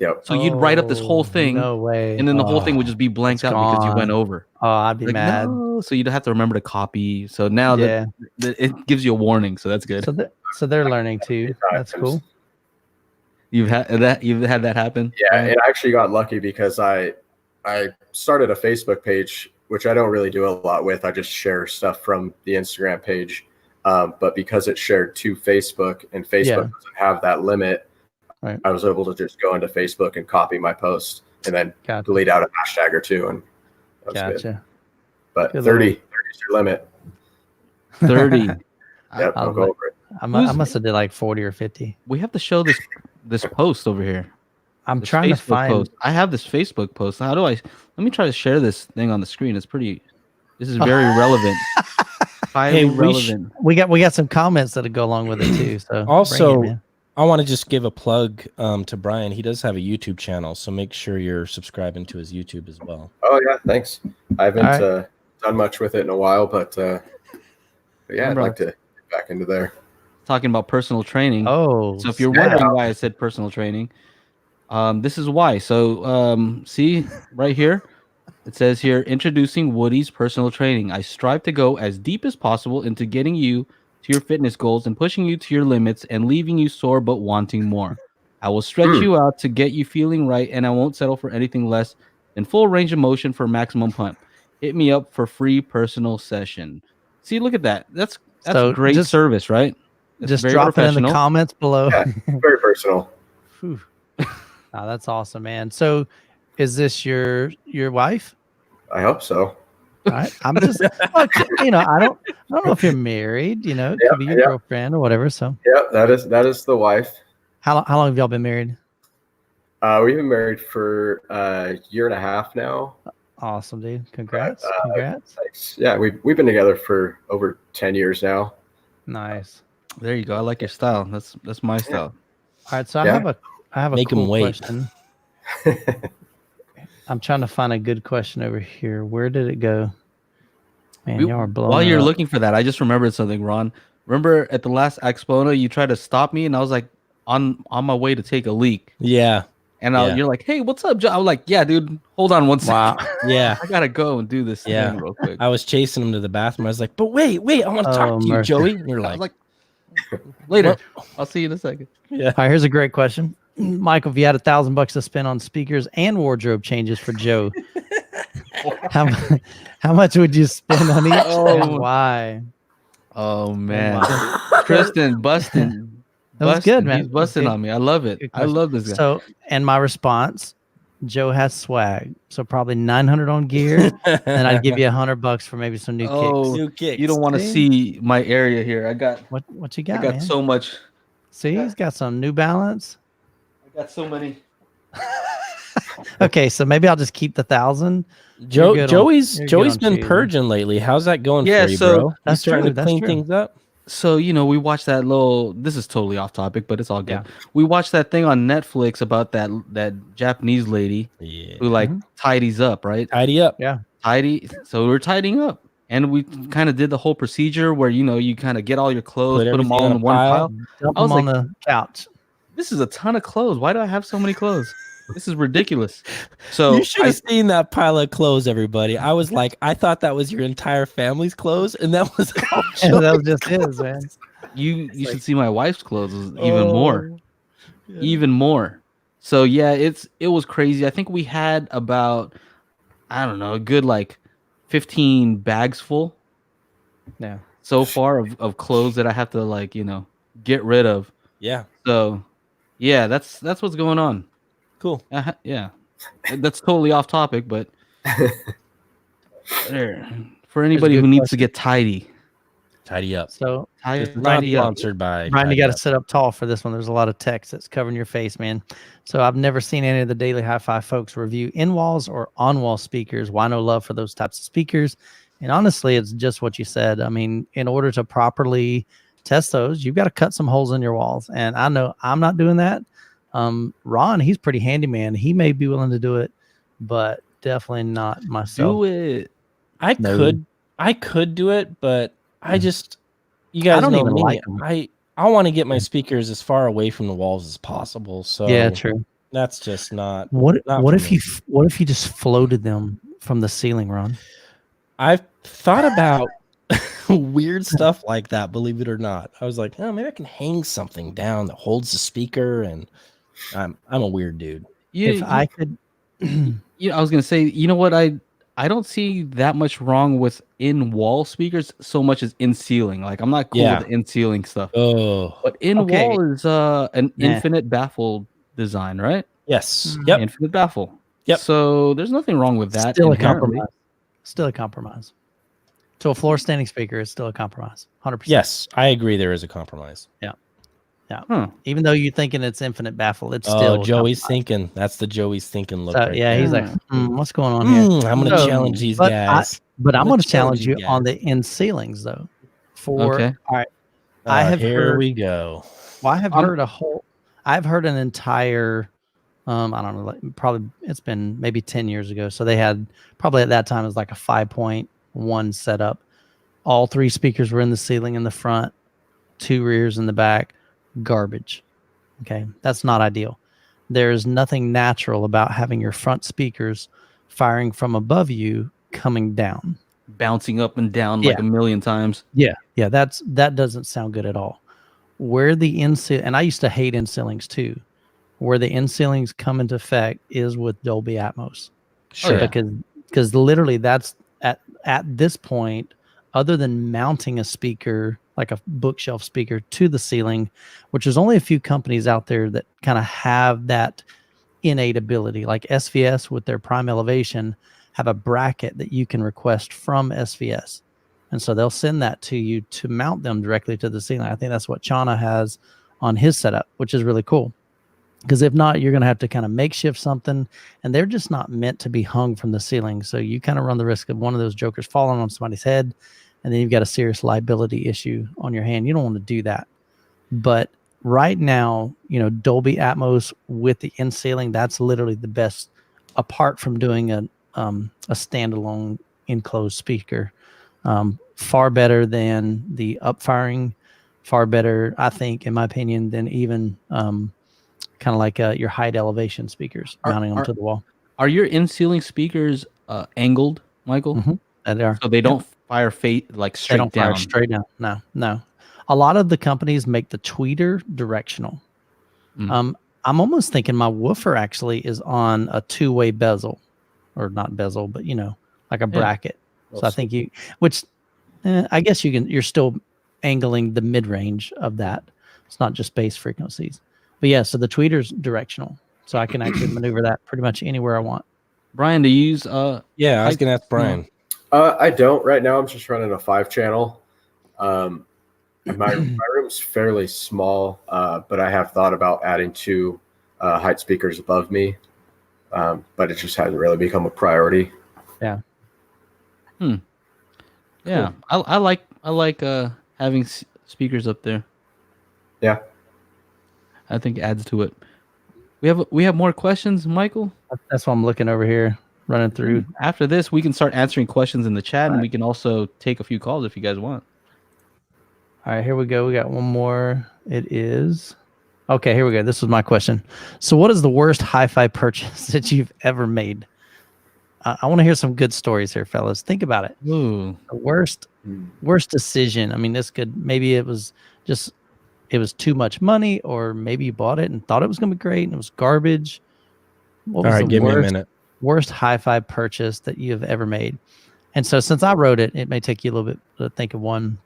Yep. So you'd write up this whole thing, No way. and then the whole thing would just be blanked out because you went over. Oh, I'd be mad. No. So you'd have to remember to copy. So now that it gives you a warning, so that's good. So they're learning too. That's cool. You've had that happen? Yeah, and I actually got lucky because I started a Facebook page, which I don't really do a lot with. I just share stuff from the Instagram page. But because it's shared to Facebook and Facebook doesn't have that limit, right. I was able to just go into Facebook and copy my post and then delete out a hashtag or two. And that was good. But good 30 is your limit. 30. Yep, I'll go over it. I must have did like 40 or 50. We have to show this post over here. I'm trying to find. Post. I have this Facebook post. How do I? Let me try to share this thing on the screen. This is very relevant. Highly relevant. We got some comments that go along with it too. So also, I want to just give a plug to Brian. He does have a YouTube channel, so make sure you're subscribing to his YouTube as well. Oh yeah, thanks. I haven't done much with it in a while, but yeah, I'd like to get back into there. Talking about personal training. Oh, so if you're wondering why I said personal training, this is why. So see right here, it says here, introducing Woody's personal training. I strive to go as deep as possible into getting you to your fitness goals and pushing you to your limits and leaving you sore but wanting more. I will stretch you out to get you feeling right, and I won't settle for anything less than full range of motion for maximum pump. Hit me up for free personal session. See, look at that. That's so great service, right? Just drop it in the comments below. Yeah, very personal. Oh, that's awesome, man. So is this your wife? I hope so. All right. I'm just, I don't know if you're married, it could be your girlfriend or whatever. So yeah, that is the wife. How long have y'all been married? We've been married for a year and a half now. Awesome, dude. Congrats. Thanks. Yeah, we've been together for over 10 years now. Nice. There you go. I like your style. That's my style. All right, so I have a cool question. I'm trying to find a good question over here. Where did it go? Man, y'all are blowing. While you're looking for that, I just remembered something, Ron. Remember at the last AXPONA, you tried to stop me, and I was like on my way to take a leak. Yeah. And you're like, hey, what's up, Joe? I was like, yeah, dude, hold on one second. Wow. Yeah. I got to go and do this thing real quick. I was chasing him to the bathroom. I was like, but wait, I want to talk to you, Joey. And you're like, later. I'll see you in a second. Yeah. All right, here's a great question. Michael, if you had $1,000 to spend on speakers and wardrobe changes for Joe, how much would you spend on each and why? Oh, man. Tristan busting. That was good, man. He's busting on me. I love it. I love this guy. So, and my response, Joe has swag. So probably 900 on gear, and I'd give you $100 for maybe some new kicks. New kicks. You don't want to see my area here. I got what you got? I got so much. See, he's got some New Balance. I got so many. Okay, so maybe I'll just keep the 1,000. Joey's been purging lately. How's that going for you, bro? That's starting to clean things up. So, we watched that this is totally off topic, but it's all good. Yeah. We watched that thing on Netflix about that Japanese lady who tidies up, right? Tidy up. Yeah. So we're tidying up. And we kind of did the whole procedure where, you kind of get all your clothes, put them all in one pile. Dump them on the couch. This is a ton of clothes. Why do I have so many clothes? This is ridiculous. So you should have seen that pile of clothes, everybody. I was like, I thought that was your entire family's clothes, and that was that was just his, man. You should see my wife's clothes even more. Yeah. Even more. So yeah, it was crazy. I think we had about, I don't know, a good 15 bags full. Yeah. so far of clothes that I have to like, get rid of. Yeah. So, yeah, that's what's going on. Cool. Yeah, that's totally off topic, but there for anybody good who needs to question. get tidy. Tidy up. So This is not Tidy up. sponsored by Brian, you Tidy got to Up. sit up tall for this one. There's a lot of text that's covering your face, man. So I've never seen any of the Daily Hi-Fi folks review in-walls or on-wall speakers. Why no love for those types of speakers? And honestly, it's just what you said. I mean, in order to properly test those, you've got to cut some holes in your walls. And I know I'm not doing that. Ron, he's pretty handy, man. He may be willing to do it, but definitely not myself. Do it. I could do it, but I just, you guys don't know even me. like 'em. I want to get my speakers as far away from the walls as possible. So Yeah, true. that's just not. What not what for if me. what if you just floated them from the ceiling, Ron? I've thought about weird stuff like that, believe it or not. I was like, oh, maybe I can hang something down that holds the speaker, and I'm a weird dude. If I could, I was gonna say, you know what? I don't see that much wrong with in wall speakers so much as in ceiling. Like I'm not cool Yeah. with the in ceiling stuff. Oh, But in Okay. wall is an Nah. infinite baffle design, right? yes. Yep. Infinite baffle. Yep. So there's nothing wrong with that. still a inherently. compromise. Still a compromise. To a floor standing speaker, it's still a compromise. 100%. Yes, I agree. There is a compromise. Huh. Even though you're thinking it's infinite baffle, it's Oh, still. a Joey's compromise. thinking. That's the Joey's thinking look. So, right yeah, there. he's like, what's going on here? I'm going to So, challenge these but guys. But I'm I'm going gonna to challenge challenge you you on guys. the in ceilings though. For Okay. all right, I have Here heard. we go. Well, I have heard I've heard an entire. I don't know. Like probably it's been maybe 10 years ago. So they had probably at that time it was like a 5.1 setup. All three speakers were in the ceiling in the front, two rears in the back. Garbage. Okay, that's not ideal. There's nothing natural about having your front speakers firing from above you coming down. Bouncing up and down like a million times. Yeah, that doesn't sound good at all. Where the and I used to hate in ceilings too. Where the in ceilings come into effect is with Dolby Atmos. Sure. Because literally that's at this point, other than mounting a speaker like a bookshelf speaker to the ceiling, which there's only a few companies out there that kind of have that innate ability, like SVS with their prime elevation have a bracket that you can request from SVS. And so they'll send that to you to mount them directly to the ceiling. I think that's what Chana has on his setup, which is really cool. Because if not, you're going to have to kind of makeshift something, and they're just not meant to be hung from the ceiling. So you kind of run the risk of one of those jokers falling on somebody's head, and then you've got a serious liability issue on your hand. You don't want to do that. But right now, Dolby Atmos with the in ceiling, that's literally the best, apart from doing a standalone enclosed speaker. Far better than the upfiring, far better, I think, in my opinion, than even kind of like your height elevation speakers, mounting them to the wall. Are your in-ceiling speakers angled, Michael? Mm-hmm. They are. So they don't fire like straight they don't down. Fire straight down. No. A lot of the companies make the tweeter directional. I'm almost thinking my woofer actually is on a two-way bezel, or not bezel, but like a bracket. So I think I guess you're still angling the mid-range of that. It's not just bass frequencies. But yeah, so the tweeter's directional. So I can actually maneuver that pretty much anywhere I want. Brian, do you use Yeah, I was gonna ask Brian. I don't right now. I'm just running a 5-channel. My room's fairly small, but I have thought about adding 2 height speakers above me, but it just hasn't really become a priority. Yeah. Yeah, cool. I like having speakers up there. Yeah, I think it adds to it. We have more questions, Michael. That's why I'm looking over here, running through. After this, we can start answering questions in the chat, and we can also take a few calls if you guys want. All right, here we go. We got one more. It is okay. Here we go. This was my question. So, what is the worst hi-fi purchase that you've ever made? I want to hear some good stories here, fellas. Think about it. Ooh. The worst decision. I mean, maybe it was too much money, or maybe you bought it and thought it was going to be great and it was garbage. What was All right, give me a minute. Worst hi-fi purchase that you have ever made? And so since I wrote it, it may take you a little bit to think of one.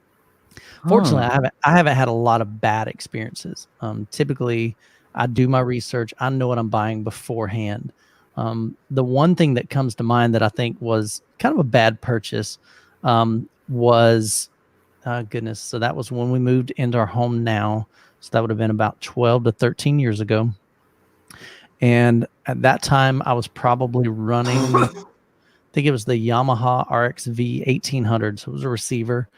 Fortunately, Huh. I haven't had a lot of bad experiences. Typically, I do my research. I know what I'm buying beforehand. The one thing that comes to mind that I think was kind of a bad purchase was goodness. So that was when we moved into our home now. So that would have been about 12 to 13 years ago. And at that time, I was probably running, I think it was the Yamaha RXV 1800. So it was a receiver.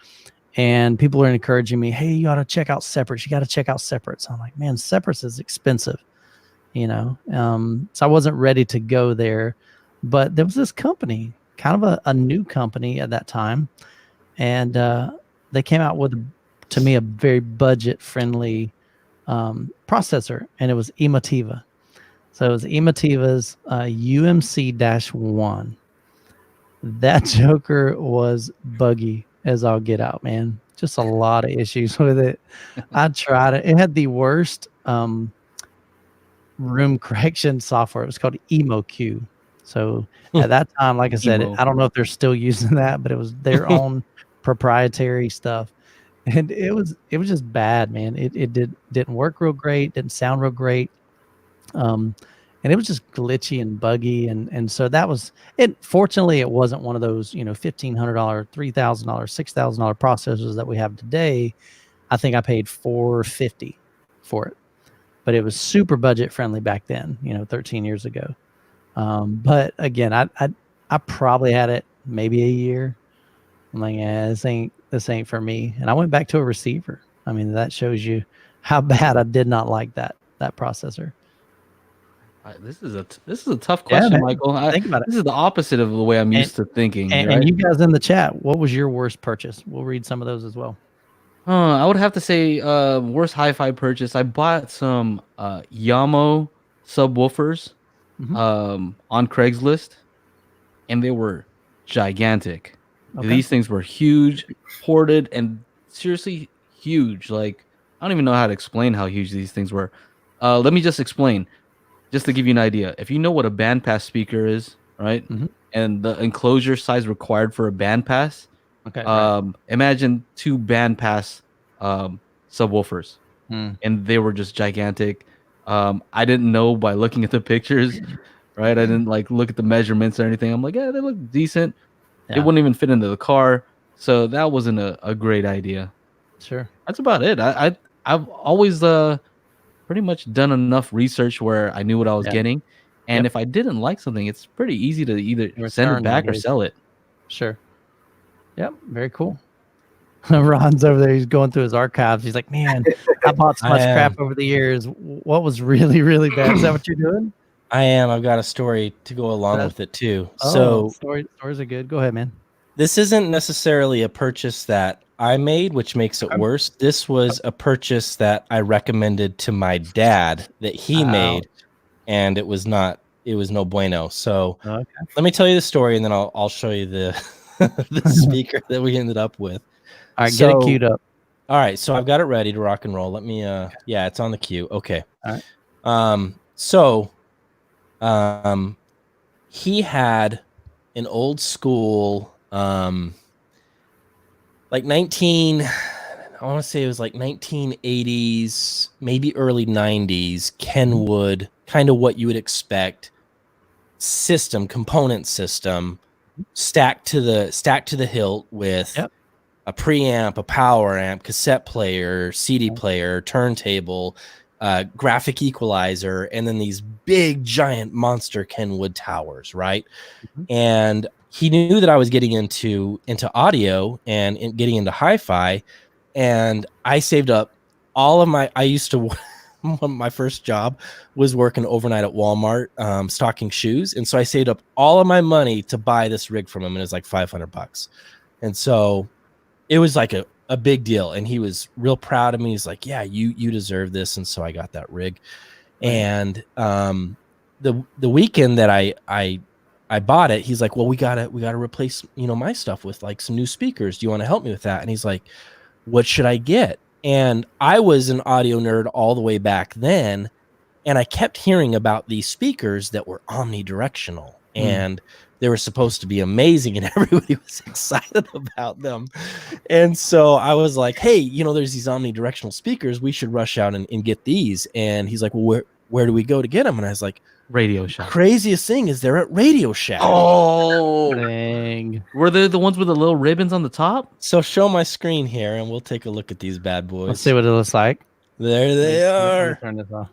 And people are encouraging me, hey, you ought to check out separates. You got to check out separates. I'm like, man, separates is expensive, you know? So I wasn't ready to go there. But there was this company, kind of a new company at that time. And they came out with, to me, a very budget-friendly processor. And it was Emotiva. So it was Emotiva's UMC-1. That joker was buggy as all get out, man. Just a lot of issues with it. I tried it. It had the worst room correction software. It was called EmoQ. So at that time, like I said, Emo. I don't know if they're still using that, but it was their own proprietary stuff. And it was just bad, man. It didn't work real great, didn't sound real great. And it was just glitchy and buggy. And so that was it. Fortunately, it wasn't one of those, $1,500, $3,000, $6,000 processors that we have today. I think I paid $450 for it, but it was super budget friendly back then, 13 years ago. But again, I probably had it maybe a year. I'm like, yeah, this ain't for me. And I went back to a receiver. I mean, that shows you how bad I did not like that processor. This is a tough Yeah, question, man. Michael. Think about it. This is the opposite of the way I'm used to thinking. And, right? and you guys in the chat, what was your worst purchase? We'll read some of those as well. I would have to say worst hi-fi purchase. I bought some Yamo subwoofers on Craigslist, and they were gigantic. Okay. These things were huge, ported, and seriously huge. Like, I don't even know how to explain how huge these things were. Let me just explain, just to give you an idea. If you know what a bandpass speaker is, right? And the enclosure size required for a bandpass, okay, right. Imagine 2 bandpass subwoofers, and they were just gigantic. I didn't know by looking at the pictures, right? I didn't like look at the measurements or anything. I'm like, yeah, they look decent. Yeah. It wouldn't even fit into the car, so that wasn't a great idea. Sure. That's about it. I've always pretty much done enough research where I knew what I was getting, and if I didn't like something, it's pretty easy to either send it back or sell it. Sure. Yep. Very cool. Ron's over there. He's going through his archives. He's like, man, I bought so much crap over the years. What was really, really bad? Is that what you're doing? I am. I've got a story to go along with it too. So stories are good. Go ahead, man. This isn't necessarily a purchase that I made, which makes it worse. This was a purchase that I recommended to my dad that he made, and it was no bueno. So let me tell you the story, and then I'll show you the the speaker that we ended up with. All right, get it queued up. All right, so I've got it ready to rock and roll. Let me yeah, it's on the queue. Okay. All right. He had an old school like I want to say it was like 1980s, maybe early 90s Kenwood, kind of what you would expect component system, stacked to the hilt with a preamp, a power amp, cassette player, CD player, turntable, graphic equalizer, and then these big giant monster Kenwood towers, right? And he knew that I was getting into audio and getting into hi-fi, and I saved up all of my. I used to. My first job was working overnight at Walmart, stocking shoes, and so I saved up all of my money to buy this rig from him, and it was like $500. And so it was like a big deal, and he was real proud of me. He's like, "Yeah, you deserve this," and so I got that rig. Right. And the weekend that I bought it, he's like, "Well, we gotta replace my stuff with like some new speakers. Do you want to help me with that?" And he's like, "What should I get?" And I was an audio nerd all the way back then, and I kept hearing about these speakers that were omnidirectional. and they were supposed to be amazing, and everybody was excited about them. And so I was like, hey, there's these omnidirectional speakers. We should rush out and get these. And he's like, well, where do we go to get them? And I was like, Radio Shack. craziest thing is they're at Radio Shack. Oh, Dang. were they the ones with the little ribbons on the top? So show my screen here, and we'll take a look at these bad boys. Let's see what it looks like. There they Let me are. turn this off.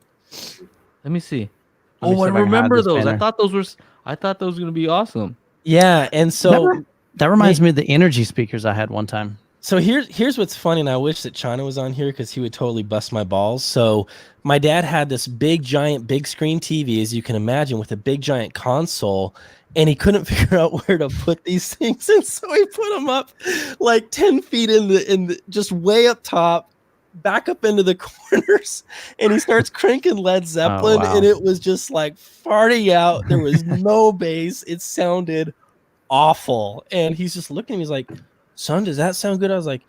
Let me see. Let me see I if I can hide remember this those. banner. I thought those were gonna be awesome. Yeah, and so That reminds me of the energy speakers I had one time. So here's what's funny, and I wish that China was on here because he would totally bust my balls. So my dad had this big screen TV, as you can imagine, with a big giant console, and he couldn't figure out where to put these things, and so he put them up like 10 feet in the just way up top, back up into the corners, and he starts cranking Led Zeppelin, wow. and it was just like farting out. There was no bass. It sounded awful, and he's just looking at me. He's like, son, does that sound good? I was like,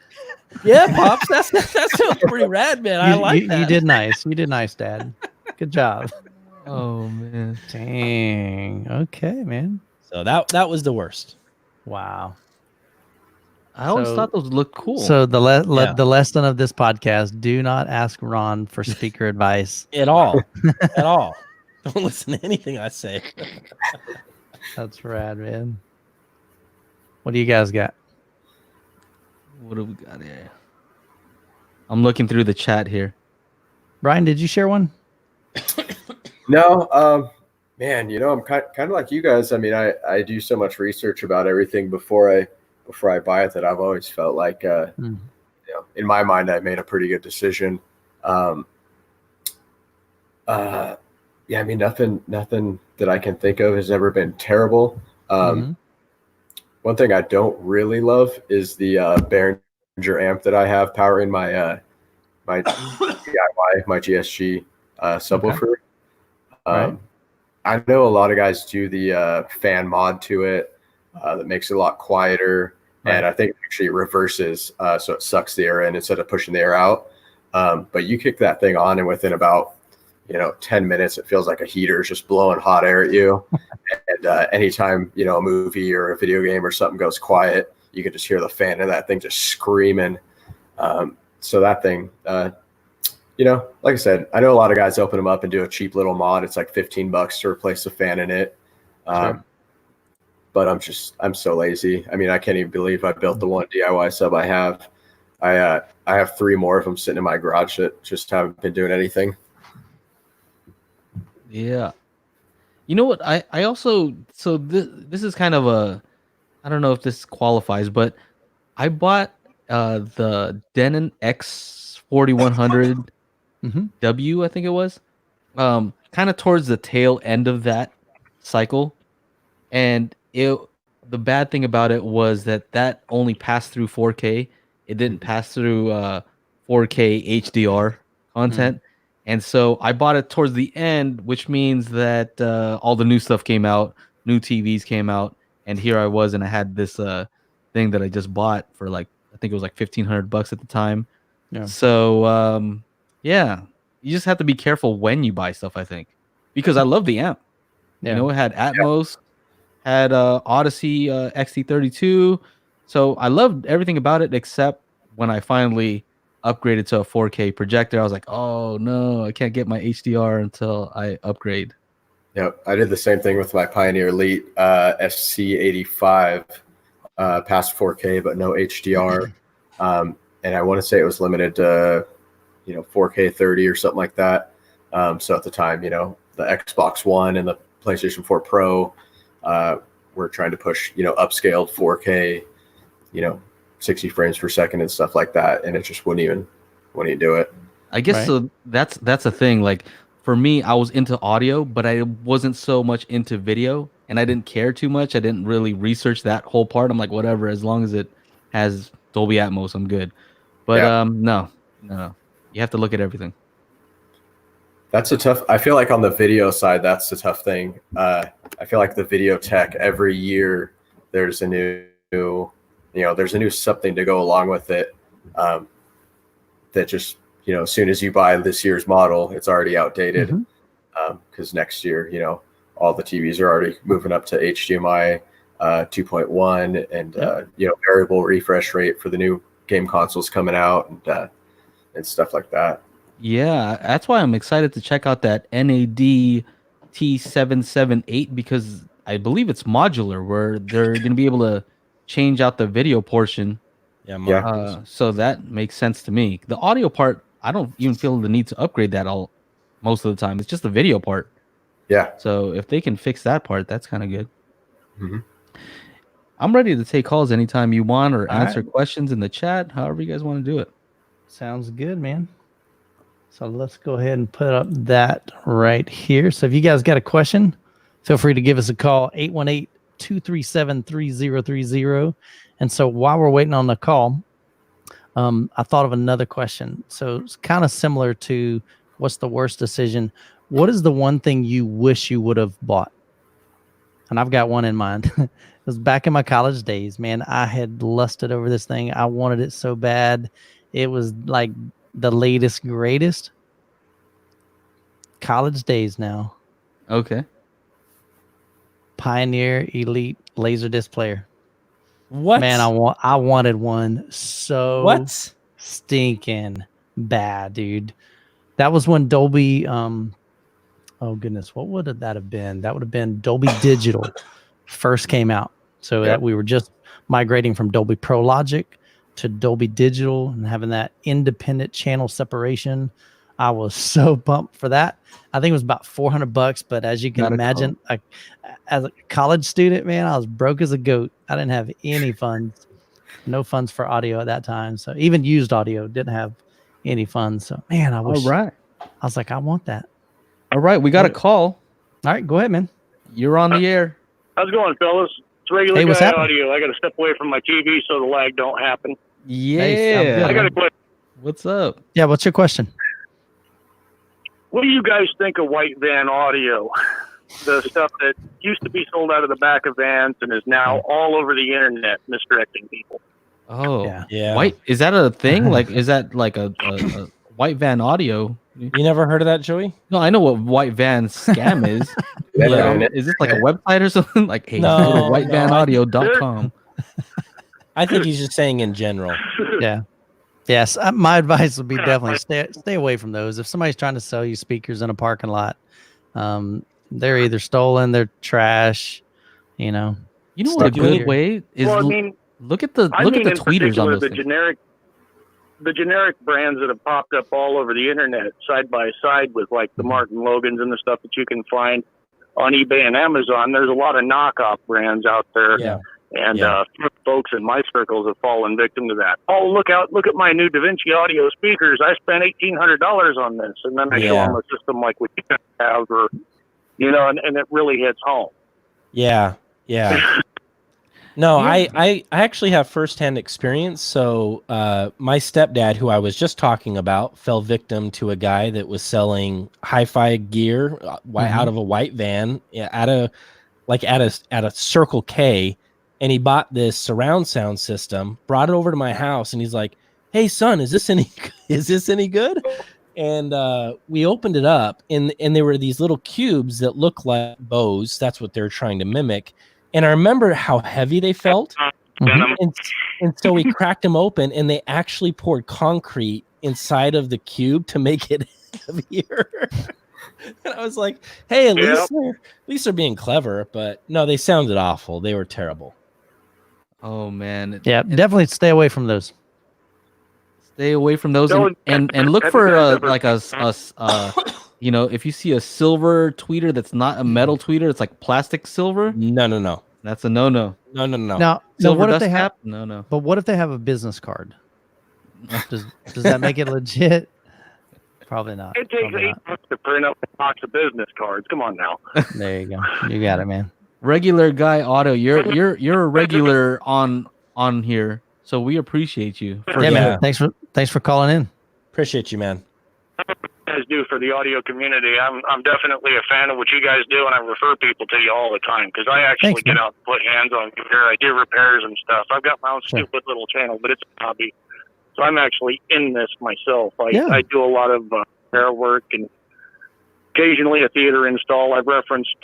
yeah, Pops, that sounds pretty rad, man. I like that. You did nice. You did nice, Dad. Good job. Oh man. Dang. Okay, man. So that was the worst. Wow. I always So- thought those looked cool. So the Yeah. the lesson of this podcast: do not ask Ron for speaker advice. At all. At all. Don't listen to anything I say. That's rad, man. What do you guys got? What do we got here? I'm looking through the chat here. Brian, did you share one? No, man, I'm kind of like you guys. I mean, I do so much research about everything before I buy it that I've always felt like, in my mind, I made a pretty good decision. Yeah, I mean, nothing that I can think of has ever been terrible. One thing I don't really love is the Behringer amp that I have powering my my DIY, my GSG subwoofer. Right. I know a lot of guys do the fan mod to it that makes it a lot quieter, and I think it actually reverses, so it sucks the air in instead of pushing the air out. But you kick that thing on, and within about 10 minutes, it feels like a heater is just blowing hot air at you. And anytime, a movie or a video game or something goes quiet, you can just hear the fan of that thing just screaming. So that thing, like I said, I know a lot of guys open them up and do a cheap little mod. It's like $15 to replace the fan in it. Sure. But I'm so lazy. I mean, I can't even believe I built the one DIY sub I have. I have 3 more of them sitting in my garage that just haven't been doing anything. Yeah. You know what? I also, so this is kind of I don't know if this qualifies, but I bought the Denon X4100 W, I think it was, kind of towards the tail end of that cycle. And the bad thing about it was that only passed through 4K. It didn't pass through 4K HDR content. And so I bought it towards the end, which means that all the new stuff came out, new TVs came out, and here I was, and I had this thing that I just bought for I think it was like $1,500 at the time. Yeah. So yeah, you just have to be careful when you buy stuff, I think, because I love the amp. Yeah. It had Atmos, had Odyssey XT32, so I loved everything about it except when I finally upgraded to a 4K projector. I was like, oh no, I can't get my HDR until I upgrade. Yep, I did the same thing with my Pioneer Elite SC85, past 4K but no HDR, and I want to say it was limited to 4K 30 or something like that. So at the time, the Xbox One and the PlayStation 4 Pro were trying to push upscaled 4K, 60 frames per second and stuff like that, and it just wouldn't even do it. I guess Right. so. That's a thing. Like for me, I was into audio, but I wasn't so much into video, and I didn't care too much. I didn't really research that whole part. I'm like, whatever, as long as it has Dolby Atmos, I'm good. But no, you have to look at everything. That's I feel like on the video side, that's the tough thing. I feel like the video tech, every year there's a new there's a new something to go along with it, that just as soon as you buy this year's model, it's already outdated, because next year all the TVs are already moving up to HDMI 2.1 and variable refresh rate for the new game consoles coming out and stuff like that. Yeah, that's why I'm excited to check out that NAD T778 because I believe it's modular where they're going to be able to change out the video portion. Yeah. So that makes sense to me. The audio part, I don't even feel the need to upgrade that most of the time. It's just the video part. Yeah. So if they can fix that part, that's kind of good. Mm-hmm. I'm ready to take calls anytime you want or All answer right. questions in the chat, however you guys want to do it. Sounds good, man. So let's go ahead and put up that right here. So if you guys got a question, feel free to give us a call, 818-237-3030. And so while we're waiting on the call, I thought of another question. So it's kind of similar to what's the worst decision? What is the one thing you wish you would have bought? And I've got one in mind. It was back in my college days, man. I had lusted over this thing. I wanted it so bad. It was like the latest, greatest. College days now. Okay. Pioneer Elite Laserdisc player. What? Man, I wanted one so What? stinking bad, dude. That was when Dolby oh goodness, what would that have been? That would have been Dolby Digital first came out. So that we were just migrating from Dolby Pro Logic to Dolby Digital and having that independent channel separation. I was so pumped for that. I think it was about $400, but as you can imagine, as a college student, man, I was broke as a goat. I didn't have any funds, no funds for audio at that time. So even used audio didn't have any funds. So man, I wish. All right. I was like, I want that. All right, we got a call. All right, go ahead, man. You're on the air. How's it going, fellas? It's regular Hey, what's guy happening? audio. I got to step away from my TV so the lag don't happen. Hey, sounds Yeah. good. I got a question. What's up? Yeah, what's your question? What do you guys think of white van audio? The stuff that used to be sold out of the back of vans and is now all over the internet misdirecting people. Oh, Yeah. White, is that a thing? Like, is that like a white van audio? You never heard of that, Joey? No, I know what white van scam is. Yeah. Is this like a website or something? Like, hey, No, go to whitevanaudio.com. I think he's just saying in general. Yeah. Yes, my advice would be definitely stay away from those. If somebody's trying to sell you speakers in a parking lot, they're either stolen, they're trash, You know what a good way is. Well, I mean, look at the tweeters on those things. The generic brands that have popped up all over the internet side by side with like the Martin Logans and the stuff that you can find on eBay and Amazon. There's a lot of knockoff brands out there. Yeah. And folks in my circles have fallen victim to that. Oh, look at my new DaVinci Audio speakers. I spent $1,800 on this, and then I show them a system like what you have, or and it really hits home. Yeah. No, I actually have firsthand experience. So my stepdad, who I was just talking about, fell victim to a guy that was selling HiFi gear out of a white van at a Circle K. And he bought this surround sound system, brought it over to my house, and he's like, "Hey, son, is this any good?" And we opened it up, and there were these little cubes that look like bows. That's what they're trying to mimic. And I remember how heavy they felt. And so we cracked them open, and they actually poured concrete inside of the cube to make it heavier. And I was like, "Hey, at least they're being clever." But no, they sounded awful. They were terrible. Oh man. Definitely stay away from those. Stay away from those, and look for if you see a silver tweeter that's not a metal tweeter, it's like plastic silver. No. That's a no. No. Now, Silver what if dust they have? cap? No. But what if they have a business card? Does that make it legit? Probably not. It takes $8 to print up a box of business cards. Come on now. There you go. You got it, man. Regular guy auto, you're a regular on here, so we appreciate you. Man. Thanks for calling in. Appreciate you, man. You guys do for the audio community. I'm definitely a fan of what you guys do, and I refer people to you all the time because I actually get out and put hands on gear. I do repairs and stuff. I've got my own stupid little channel, but it's a hobby. So I'm actually in this myself. I do a lot of repair work and occasionally a theater install. I've referenced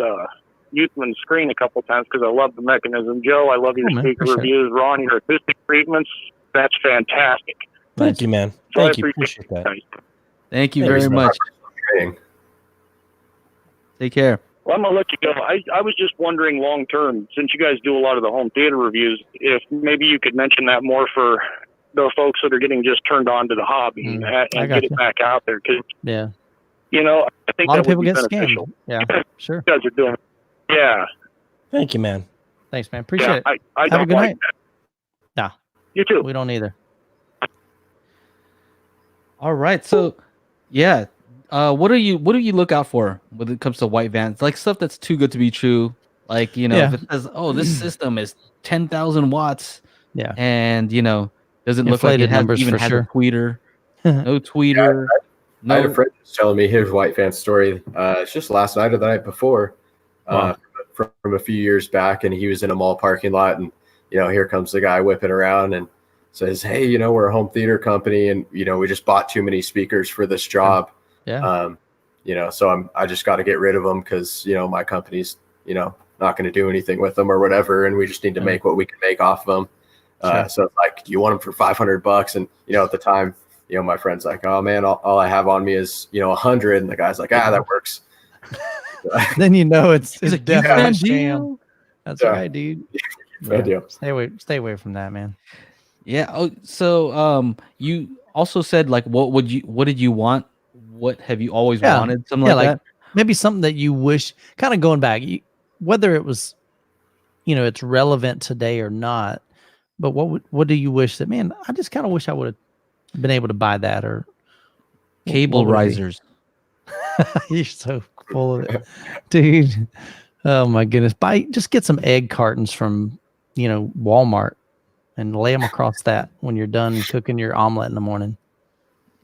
Youthman's screen a couple times because I love the mechanism. Joe, I love your speaker reviews. Ron, your acoustic treatments, that's fantastic. Thank you, man. So Thank you. Appreciate that. Thank you very much. Take care. Well, I'm going to let you go. I was just wondering long term, since you guys do a lot of the home theater reviews, if maybe you could mention that more for the folks that are getting just turned on to the hobby and get it back out there. Cause, you know, I think a lot that of people would be get beneficial. scammed. Yeah, sure. You guys are doing it. Yeah. Thank you, man. Thanks, man. Appreciate it. I Have a good night. That. You too. We don't either. All right. So, yeah. What do you look out for when it comes to white vans? Like stuff that's too good to be true. Like, you know, if it says, "Oh, this system is 10,000 watts," and you know, doesn't look like it has a tweeter, no tweeter. I had a friend just telling me his white van story. It's just last night or the night before, from a few years back, and he was in a mall parking lot, and you know, here comes the guy whipping around and says, "Hey, you know, we're a home theater company, and you know, we just bought too many speakers for this job." You know, so I just got to get rid of them because, you know, my company's, you know, not going to do anything with them or whatever. And we just need to make what we can make off of them. So it's like, you want them for $500? And, you know, at the time, you know, my friend's like, "Oh man, all I have on me is, you know, 100. And the guy's like, that works. Then, you know, it's definitely a scam. That's right, dude. Stay away from that, man. Yeah. Oh, so, you also said like, what did you want? What have you always wanted? Something like that? Maybe something that you wish, kind of going back, whether it was, you know, it's relevant today or not, but what do you wish that, man, I just kind of wish I would have been able to buy that, or cable risers. You're so full of it, dude. Oh my goodness. Just get some egg cartons from, you know, Walmart and lay them across that when you're done cooking your omelet in the morning.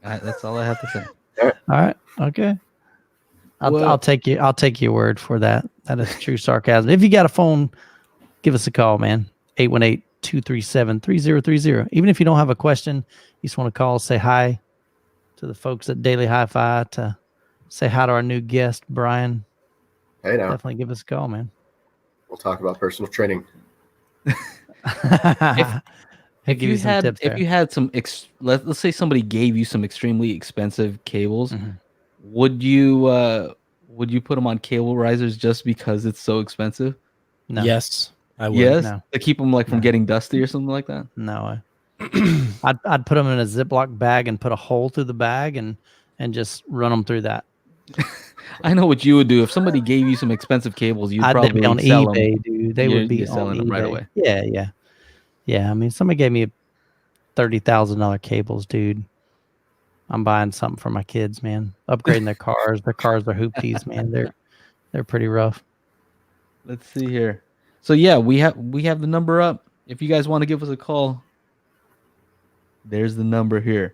That's all I have to say. All right. Okay. I'll take your word for that. That is true sarcasm. If you got a phone, give us a call, man. 818-237-3030. Even if you don't have a question, you just want to call, say hi to the folks at Daily HiFi, to say hi to our new guest, Brian. Hey, now. Definitely give us a call, man. We'll talk about personal training. If you had some, let's say somebody gave you some extremely expensive cables, would you put them on cable risers just because it's so expensive? No. Yes, I would. Yes, no. To keep them like from getting dusty or something like that. No, I'd put them in a Ziploc bag and put a hole through the bag and just run them through that. I know what you would do if somebody gave you some expensive cables. You'd probably be on sell eBay, them. dude. They would be selling on them eBay. right away. Yeah. I mean, somebody gave me $30,000 cables, dude. I'm buying something for my kids, man. Upgrading their cars. Their cars are hoopties, man. They're pretty rough. Let's see here. So yeah, we have the number up. If you guys want to give us a call, there's the number here.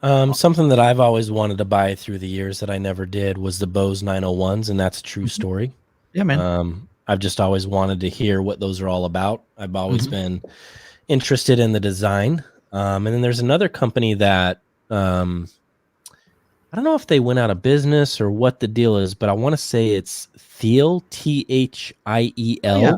Something that I've always wanted to buy through the years that I never did was the Bose 901s, and that's a true story. Yeah, man. I've just always wanted to hear what those are all about. I've always been interested in the design. And then there's another company that I don't know if they went out of business or what the deal is, but I want to say it's Thiel, Thiel. Yeah,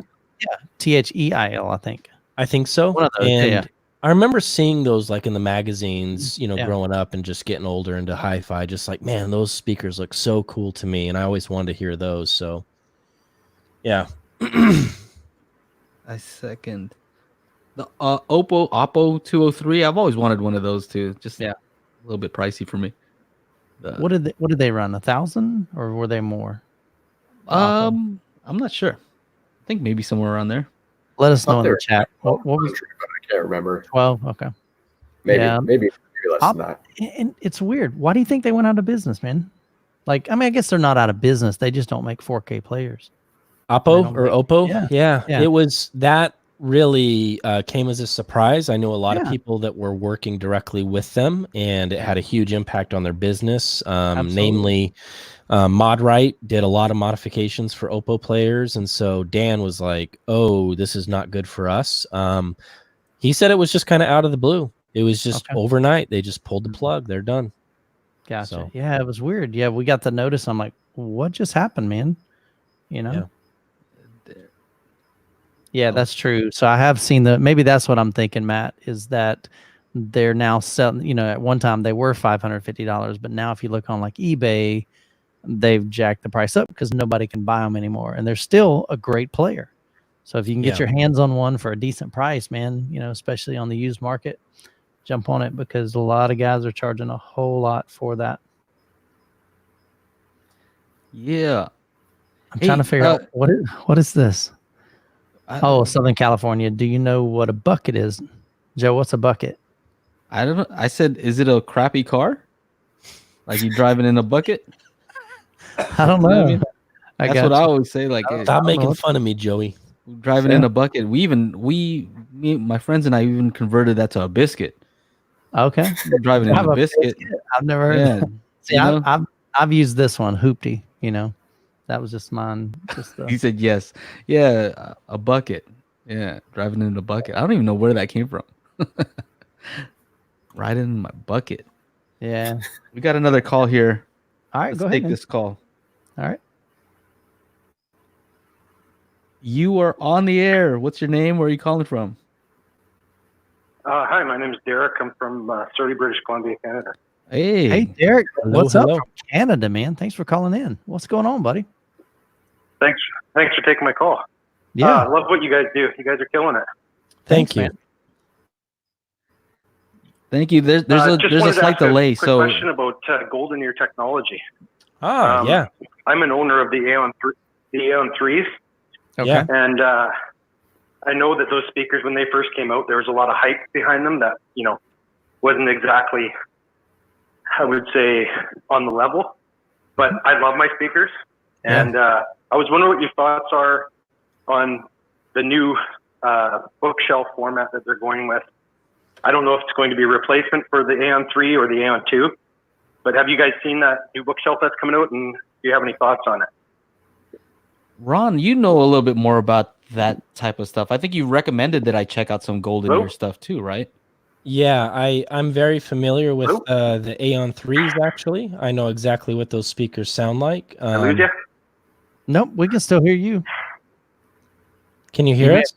Thiel, I think. I think so. One of those, and I remember seeing those like in the magazines, you know, growing up and just getting older into hi-fi, just like, man, those speakers look so cool to me. And I always wanted to hear those. So yeah. I second. The Oppo 203. I've always wanted one of those too. Just a little bit pricey for me. What did they run? 1,000 or were they more? I'm not sure. I think maybe somewhere around there. Let us know in the chat. What was? I can't remember. 12. Okay. Maybe less than that. And it's weird. Why do you think they went out of business, man? Like, I mean, I guess they're not out of business. They just don't make 4K players. Oppo? Yeah. Yeah. It was that really came as a surprise. I know a lot of people that were working directly with them, and it had a huge impact on their business. Namely, ModRite did a lot of modifications for Oppo players, and so Dan was like, "Oh, this is not good for us." He said it was just kind of out of the blue. It was just overnight. They just pulled the plug. They're done. Gotcha. So. Yeah, it was weird. Yeah, we got the notice. I'm like, what just happened, man? You know? Yeah, that's true. So I have seen maybe that's what I'm thinking, Matt, is that they're now selling, at one time they were $550, but now if you look on like eBay, they've jacked the price up because nobody can buy them anymore. And they're still a great player. So if you can get your hands on one for a decent price, man, especially on the used market, jump on it because a lot of guys are charging a whole lot for that. Yeah. I'm trying to figure out what is this? Southern California. Do you know what a bucket is? Joe, what's a bucket? I don't know. I said, is it a crappy car? Like you driving in a bucket? I don't know. You know what I mean? That's what I always say. Like, stop making fun of me, Joey. Driving in a bucket. My friends and I even converted that to a biscuit. Okay. Driving in a biscuit. I've never heard of that. See, I've used this one, hoopty, That was just mine. He said yes. Yeah, a bucket. Yeah, driving in a bucket. I don't even know where that came from. Riding in my bucket. Yeah. We got another call here. All right, Let's go ahead. take this call. All right. You are on the air. What's your name? Where are you calling from? Hi, my name is Derek. I'm from Surrey, British Columbia, Canada. Hey, Derek. What's up from Canada, man? Thanks for calling in. What's going on, buddy? Thanks for taking my call. Yeah. I love what you guys do. You guys are killing it. Thank you. Man. Thank you. There's a slight delay. Quick question about Golden Ear technology. Yeah. I'm an owner of the Aeon 3s. Okay. Yeah. And I know that those speakers, when they first came out, there was a lot of hype behind them that, wasn't exactly, I would say, on the level. But I love my speakers. And I was wondering what your thoughts are on the new bookshelf format that they're going with. I don't know if it's going to be a replacement for the Aeon 3 or the Aeon 2, but have you guys seen that new bookshelf that's coming out, and do you have any thoughts on it? Ron, you know a little bit more about that type of stuff. I think you recommended that I check out some Golden Ear stuff too, right? Yeah, I'm very familiar with the Aeon 3s, actually. I know exactly what those speakers sound like. I lose you? Nope, we can still hear you. Can you hear us?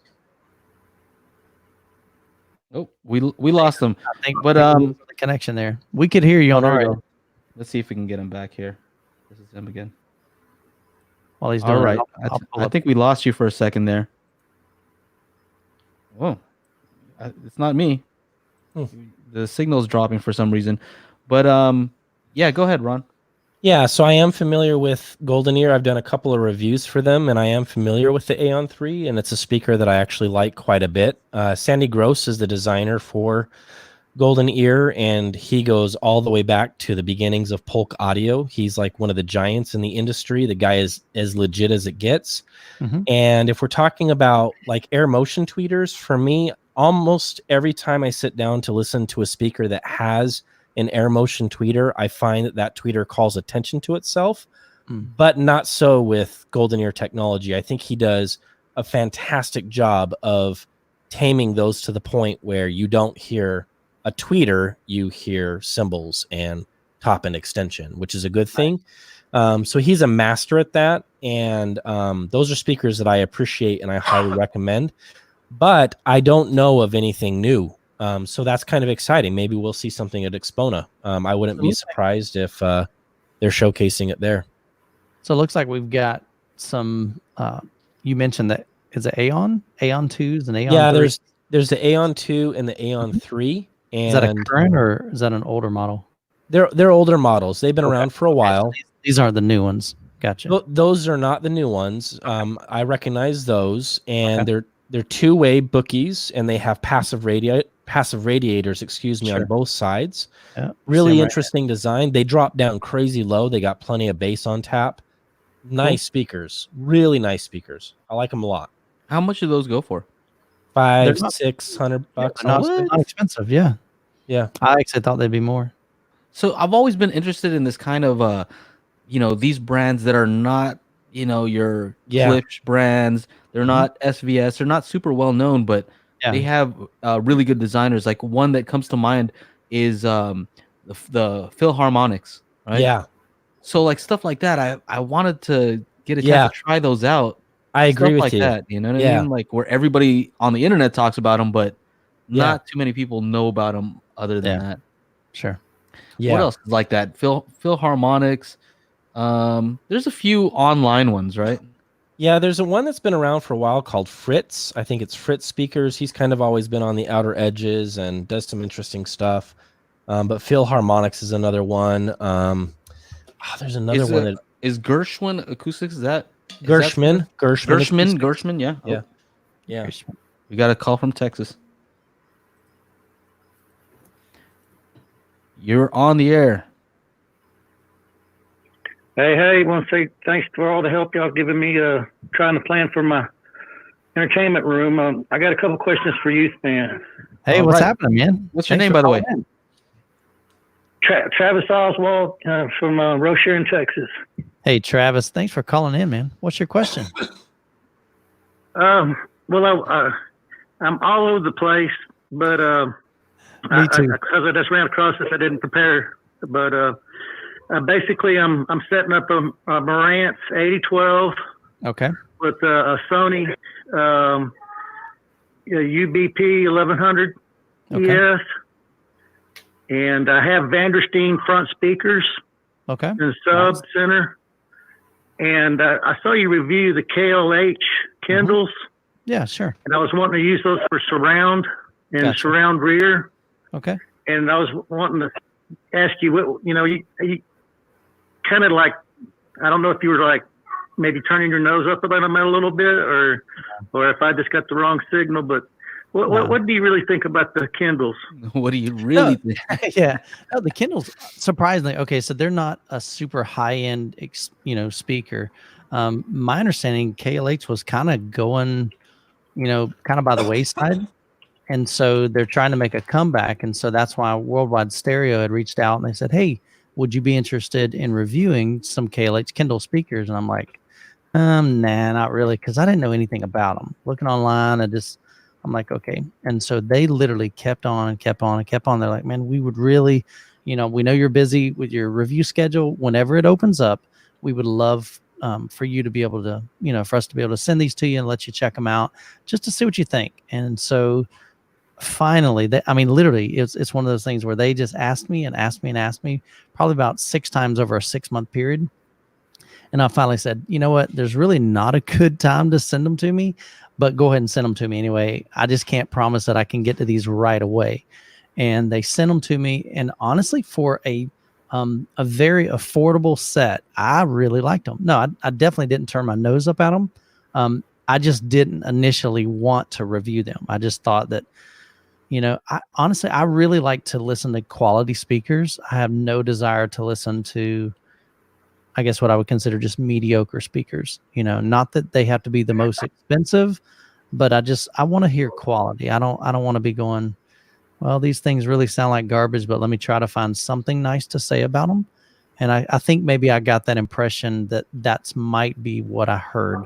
Oh, we lost him. I think, but the connection there. We could hear you on our end. Let's see if we can get him back here. This is him again. While he's doing all right. I think we lost you for a second there. Whoa, it's not me. The signal's dropping for some reason. But yeah, go ahead, Ron. Yeah, so I am familiar with Golden Ear. I've done a couple of reviews for them, and I am familiar with the Aeon 3, and it's a speaker that I actually like quite a bit. Sandy Gross is the designer for Golden Ear, and he goes all the way back to the beginnings of Polk Audio. He's like one of the giants in the industry. The guy is as legit as it gets. Mm-hmm. And if we're talking about like air motion tweeters, for me, almost every time I sit down to listen to a speaker that has an air motion tweeter, I find that tweeter calls attention to itself, but not so with Golden Ear technology. I think he does a fantastic job of taming those to the point where you don't hear a tweeter, you hear cymbals and top end extension, which is a good thing. So he's a master at that. And those are speakers that I appreciate and I highly recommend, but I don't know of anything new. So that's kind of exciting. Maybe we'll see something at AXPONA. I wouldn't be surprised if they're showcasing it there. So it looks like we've got some, you mentioned that, is it Aeon 2s and Aeon 3? Yeah, there's the Aeon 2 and the Aeon 3. And is that a current or is that an older model? They're older models. They've been around for a while. These aren't the new ones. Gotcha. Those are not the new ones. I recognize those, and they're two-way bookies, and they have passive radiators, on both sides. Yeah, really interesting design. They drop down crazy low. They got plenty of bass on tap. Nice speakers. Really nice speakers. I like them a lot. How much do those go for? $500-600 bucks. Not expensive. Yeah. Yeah. I actually thought they'd be more. So I've always been interested in this kind of, these brands that are not, your Klipsch brands. They're not SVS. They're not super well known, but they have really good designers. Like one that comes to mind is the Philharmonics, right? Yeah. So like stuff like that, I wanted to get a chance to try those out. I agree Stuff with like you. that. You know what I Yeah. mean? Like where everybody on the internet talks about them, but Yeah. not too many people know about them other than that. Sure. Yeah. What else is like that? Philharmonics. There's a few online ones, right? Yeah, there's a one that's been around for a while called Fritz. I think it's Fritz Speakers. He's kind of always been on the outer edges and does some interesting stuff. But Philharmonics is another one. There's another one that is Gershwin Acoustics. Is that Gershman. Gershman. Yeah. Yeah. Oh, Yeah. we got a call from Texas. You're on the air. Hey, want to say thanks for all the help y'all giving me trying to plan for my entertainment room. I got a couple questions for Youthman. Hey, what's happening, man? What's your name, by the way? Travis Oswald from Rochelle, Texas. Hey, Travis, thanks for calling in, man. What's your question? Well, I'm all over the place, but Me too. because I just ran across this, I didn't prepare. But basically, I'm setting up a Marantz 8012 Okay. with a Sony UBP 1100 Okay. ES, and I have Vandersteen front speakers Okay. in the sub center. And I saw you review the KLH Kindles, Yeah, sure. and I was wanting to use those for surround and Gotcha. surround rear. Okay. And I was wanting to ask you, what you kind of like, I don't know if you were like maybe turning your nose up about them a little bit, or if I just got the wrong signal. But what do you really think about the Kindles? What do you really think? Yeah. No, the Kindles, surprisingly, okay, so they're not a super high-end, speaker. My understanding, KLH was kind of going, kind of by the wayside. And so they're trying to make a comeback. And so that's why Worldwide Stereo had reached out and they said, hey, would you be interested in reviewing some KLH Kindle speakers? And I'm like, nah, not really, because I didn't know anything about them. Looking online, I'm like, okay. And so they literally kept on and kept on and kept on. They're like, man, we would really, we know you're busy with your review schedule. Whenever it opens up, we would love for you to be able to, for us to be able to send these to you and let you check them out just to see what you think. And so finally, literally, it's one of those things where they just asked me and asked me and asked me probably about 6 times over a 6-month period. And I finally said, you know what? There's really not a good time to send them to me, but go ahead and send them to me anyway. I just can't promise that I can get to these right away. And they sent them to me. And honestly, for a very affordable set, I really liked them. No, I definitely didn't turn my nose up at them. I just didn't initially want to review them. I just thought that, I really like to listen to quality speakers. I have no desire to listen to, I guess, what I would consider just mediocre speakers. Not that they have to be the most expensive, but I want to hear quality. I don't want to be going, well, these things really sound like garbage, but let me try to find something nice to say about them. And I think maybe I got that impression that might be what I heard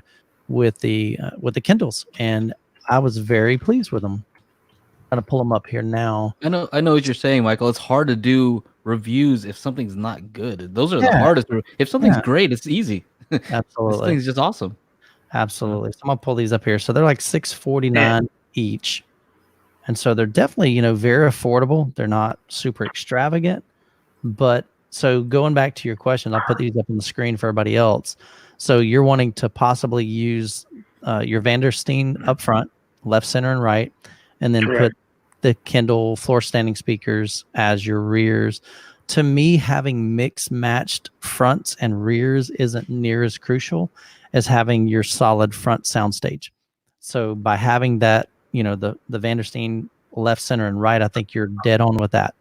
with the Kindles, and I was very pleased with them. I'm gonna pull them up here now. I know what you're saying, Michael. It's hard to do reviews if something's not good. Those are the hardest. If something's great, it's easy. Absolutely. This thing's just awesome. Absolutely. So I'm gonna pull these up here. So they're like $649 each. And so they're definitely, very affordable. They're not super extravagant. But so going back to your question, I'll put these up on the screen for everybody else. So you're wanting to possibly use your Vandersteen up front, left, center, and right, and then put the Kindle floor standing speakers as your rears. To me, having mix matched fronts and rears isn't near as crucial as having your solid front soundstage. So by having that, the Vandersteen left, center, and right, I think you're dead on with that.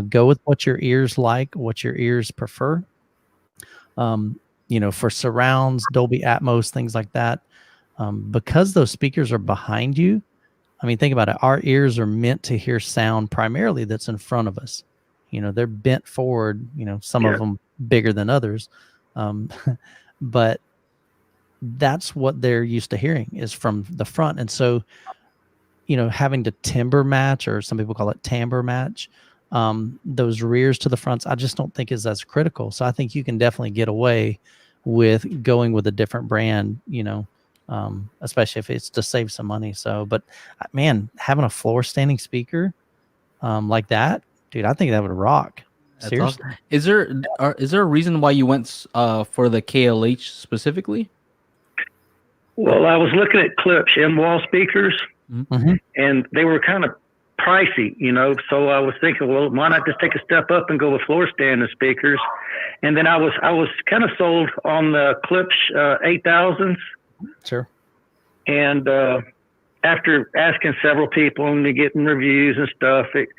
Go with what your ears like, what your ears prefer. For surrounds, Dolby Atmos, things like that. Because those speakers are behind you, think about it. Our ears are meant to hear sound primarily that's in front of us. They're bent forward, some of them bigger than others. But that's what they're used to hearing is from the front. And so, having to timbre match, or some people call it timbre match, those rears to the fronts, I just don't think is as critical. So I think you can definitely get away with going with a different brand, especially if it's to save some money. So, but man, having a floor standing speaker like that, dude, I think that would rock. That's Seriously. awesome. Is there a reason why you went for the KLH specifically? Well, I was looking at Klipsch M-wall speakers, Mm-hmm. and they were kind of pricey, So I was thinking, well, why not just take a step up and go with floor standing speakers? And then I was kind of sold on the Klipsch 8000s. Sure. And after asking several people and getting reviews and stuff, it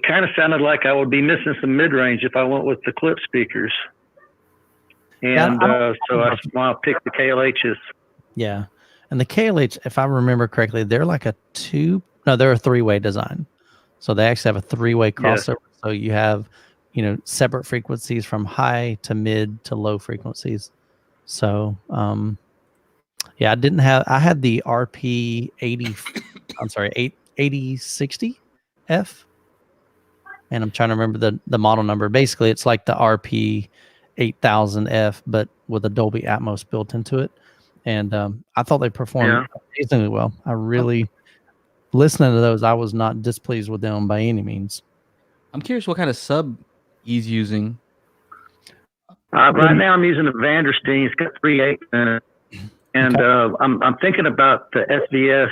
kind of sounded like I would be missing some mid-range if I went with the Klipsch speakers. And so that's why I picked the KLHs. Yeah. And the KLH, if I remember correctly, they're like they're a three-way design. So they actually have a three-way crossover. Yes. So you have, separate frequencies from high to mid to low frequencies. So, yeah, I had the RP 8060F. And I'm trying to remember the model number. Basically, it's like the RP 8000F, but with a Dolby Atmos built into it. And I thought they performed amazingly well. I really, listening to those, I was not displeased with them by any means. I'm curious what kind of sub he's using. Right now, I'm using a Vandersteen. It's got 3.8 in it, and I'm thinking about the SDS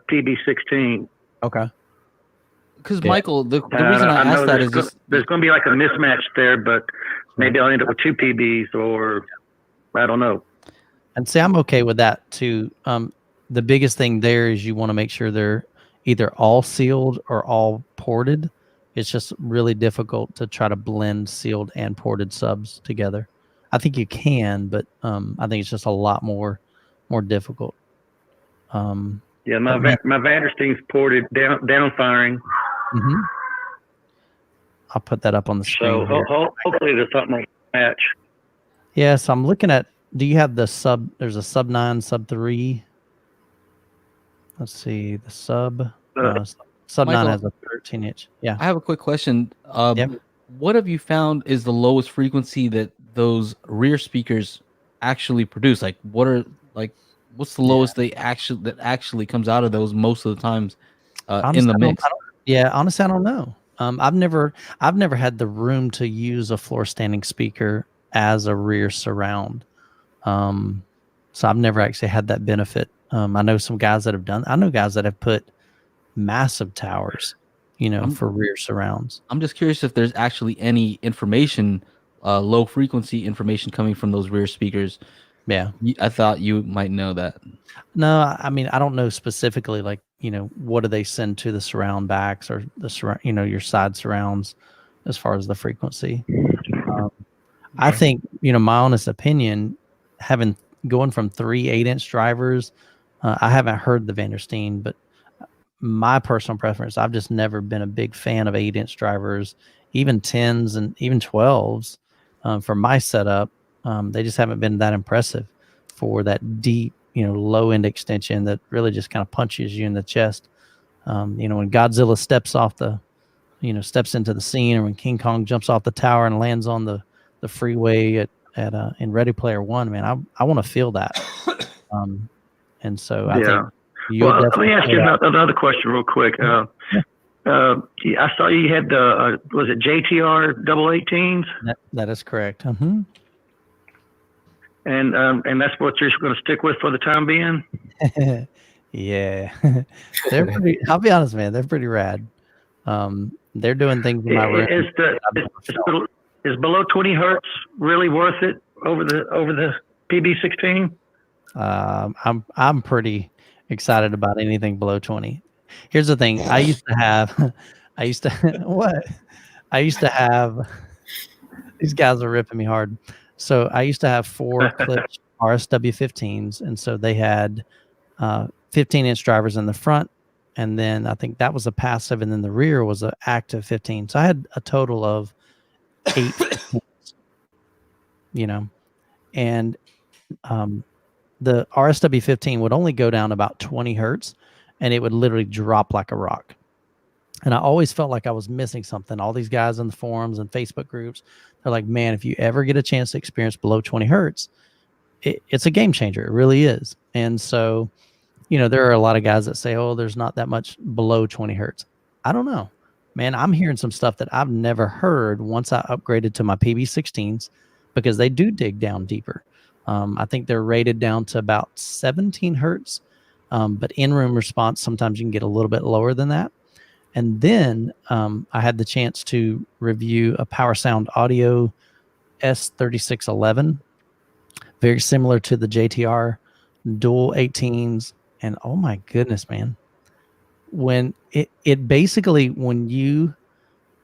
PB16. Okay. Because Michael, the reason I asked that is there's going to be like a mismatch there, but maybe I'll end up with two PBs, or I don't know. And see, I'm okay with that too. The biggest thing there is you want to make sure they're either all sealed or all ported. It's just really difficult to try to blend sealed and ported subs together. I think you can, but I think it's just a lot more difficult. Yeah, my Vandersteen's ported down firing. Mm-hmm. I'll put that up on the screen. So hopefully there's something will match. Yeah, so I'm looking at. Do you have the sub? There's a sub 9, sub 3. Let's see the sub. Sub Michael, 9 has a 13-inch. Yeah. I have a quick question. Yep. What have you found is the lowest frequency that those rear speakers actually produce? Like, what's the lowest that actually comes out of those most of the times in the mix? Honestly, I don't know. I've never had the room to use a floor standing speaker as a rear surround. So I've never actually had that benefit. I know some guys that have I know guys that have put massive towers, for rear surrounds. I'm just curious if there's actually any information, low frequency information coming from those rear speakers. Yeah. I thought you might know that. No, I mean, I don't know specifically, like, what do they send to the surround backs or the surround, your side surrounds as far as the frequency. I think, my honest opinion, going from 3 8-inch drivers, I haven't heard the Vandersteen, but my personal preference, I've just never been a big fan of 8-inch drivers, even 10s and even 12s. For my setup, they just haven't been that impressive for that deep, low end extension that really just kind of punches you in the chest. When Godzilla steps into the scene, or when King Kong jumps off the tower and lands on the freeway in Ready Player One, man, I want to feel that. And so I think. Let me ask you another question real quick. I saw you had the was it JTR 818s? That is correct. Mm-hmm. And that's what you're going to stick with for the time being? Yeah. They're pretty, I'll be honest, man, they're pretty rad. They're doing things in my room. Is below 20 hertz really worth it over the PB16? I'm pretty excited about anything below 20. Here's the thing. I used to have these guys are ripping me hard. So I used to have 4 Klipsch RSW15s, and so they had 15-inch drivers in the front, and then I think that was a passive, and then the rear was an active 15. So I had a total of 8 and the RSW15 would only go down about 20 hertz, and it would literally drop like a rock. And I always felt like I was missing something. All these guys in the forums and Facebook groups, they're like, man, if you ever get a chance to experience below 20 hertz, it's a game changer. It really is. And so, there are a lot of guys that say, oh, there's not that much below 20 hertz. I don't know, man. I'm hearing some stuff that I've never heard once I upgraded to my PB16s, because they do dig down deeper. I think they're rated down to about 17 hertz, but in-room response, sometimes you can get a little bit lower than that. And then I had the chance to review a Power Sound Audio S3611, very similar to the JTR dual 18s. And oh my goodness, man, when it basically, when you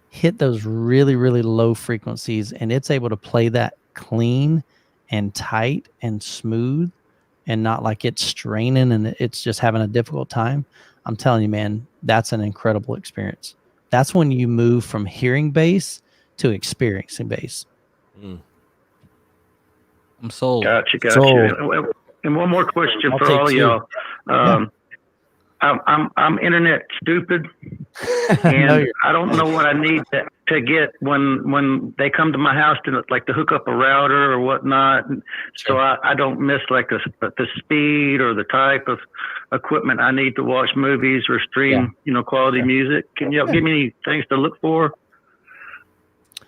hit those really, really low frequencies and it's able to play that clean and tight and smooth and not like it's straining and it's just having a difficult time, I'm telling you, man, that's an incredible experience. That's when you move from hearing bass to experiencing bass. I'm sold. Gotcha. Sold. And one more question I'll for take all two. y'all. Yeah. I'm internet stupid, No, and I don't know what I need to get when they come to my house to hook up a router or whatnot. So I don't miss the speed or the type of equipment I need to watch movies or stream, quality music. Can you give me any things to look for?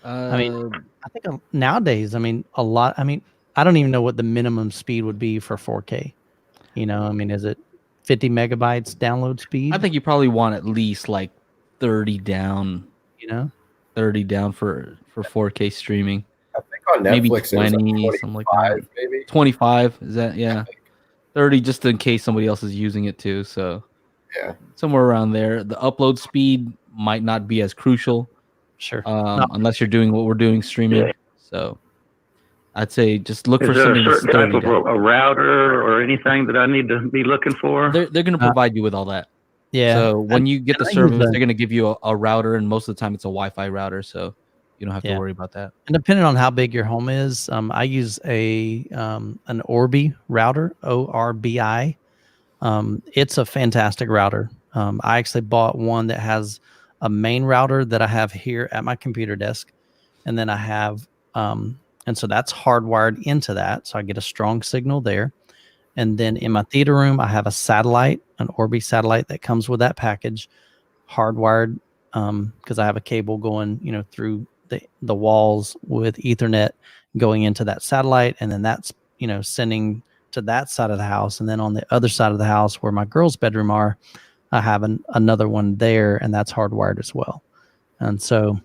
I think nowadays, a lot. I don't even know what the minimum speed would be for 4K. Is it 50 megabytes download speed? I think you probably want at least 30 down. 30 down for 4K streaming. I think on Netflix maybe 20, it was something like that. Maybe 25 is that? Yeah, 30 just in case somebody else is using it too. So yeah, somewhere around there. The upload speed might not be as crucial. Sure. Unless you're doing what we're doing, streaming. Yeah. So I'd say just look Is for there something a that's certain 30 type of a router or anything that I need to be looking for? They're going to provide you with all that. Yeah. So when you get the I use service, the- they're going to give you a router, and most of the time it's a Wi-Fi router, so you don't have to worry about that. And depending on how big your home is, I use an Orbi router, ORBI. It's a fantastic router. I actually bought one that has a main router that I have here at my computer desk, and then I have and so that's hardwired into that, so I get a strong signal there. And then in my theater room, I have a satellite, an Orbi satellite that comes with that package, hardwired, because I have a cable going, through the walls with Ethernet going into that satellite, and then that's sending to that side of the house. And then on the other side of the house where my girls' bedroom are, I have another one there, and that's hardwired as well. And so,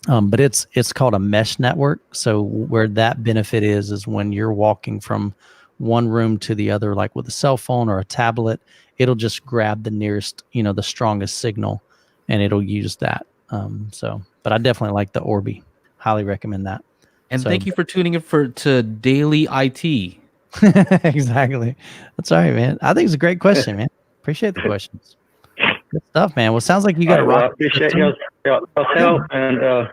but it's called a mesh network. So where that benefit is when you're walking from one room to the other, like with a cell phone or a tablet, it'll just grab the nearest, the strongest signal, and it'll use that. But I definitely like the Orbi. Highly recommend that. And thank you for tuning in to Daily IT. Exactly. That's all right, man. I think it's a great question, man. Appreciate the questions. Good stuff, man. Well, sounds like you got a Well, I rock. appreciate y'all's help, and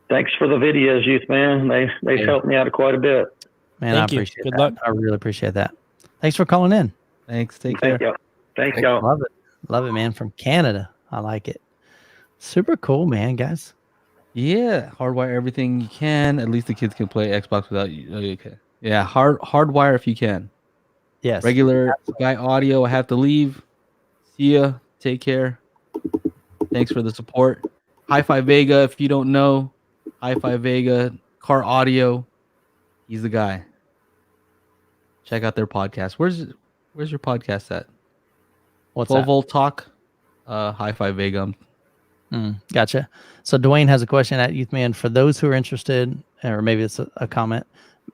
thanks for the videos, Youthman. They've helped me out quite a bit. Man, Thank I you. appreciate Good that. luck. I really appreciate that. Thanks for calling in. Thanks. Take care. Thank y'all. Love it. Love it, man. From Canada. I like it. Super cool, man, guys. Yeah, hardwire everything you can. At least the kids can play Xbox without you. Okay. Yeah, hardwire if you can. Yes. Regular guy audio. I have to leave. See ya. Take care. Thanks for the support. HiFi Vega, if you don't know, HiFi Vega, car audio. He's the guy. Check out their podcast. Where's your podcast at? What's 12 that? Volt Talk. HiFi Vega. Gotcha. So Dwayne has a question at Youthman. For those who are interested, or maybe it's a comment,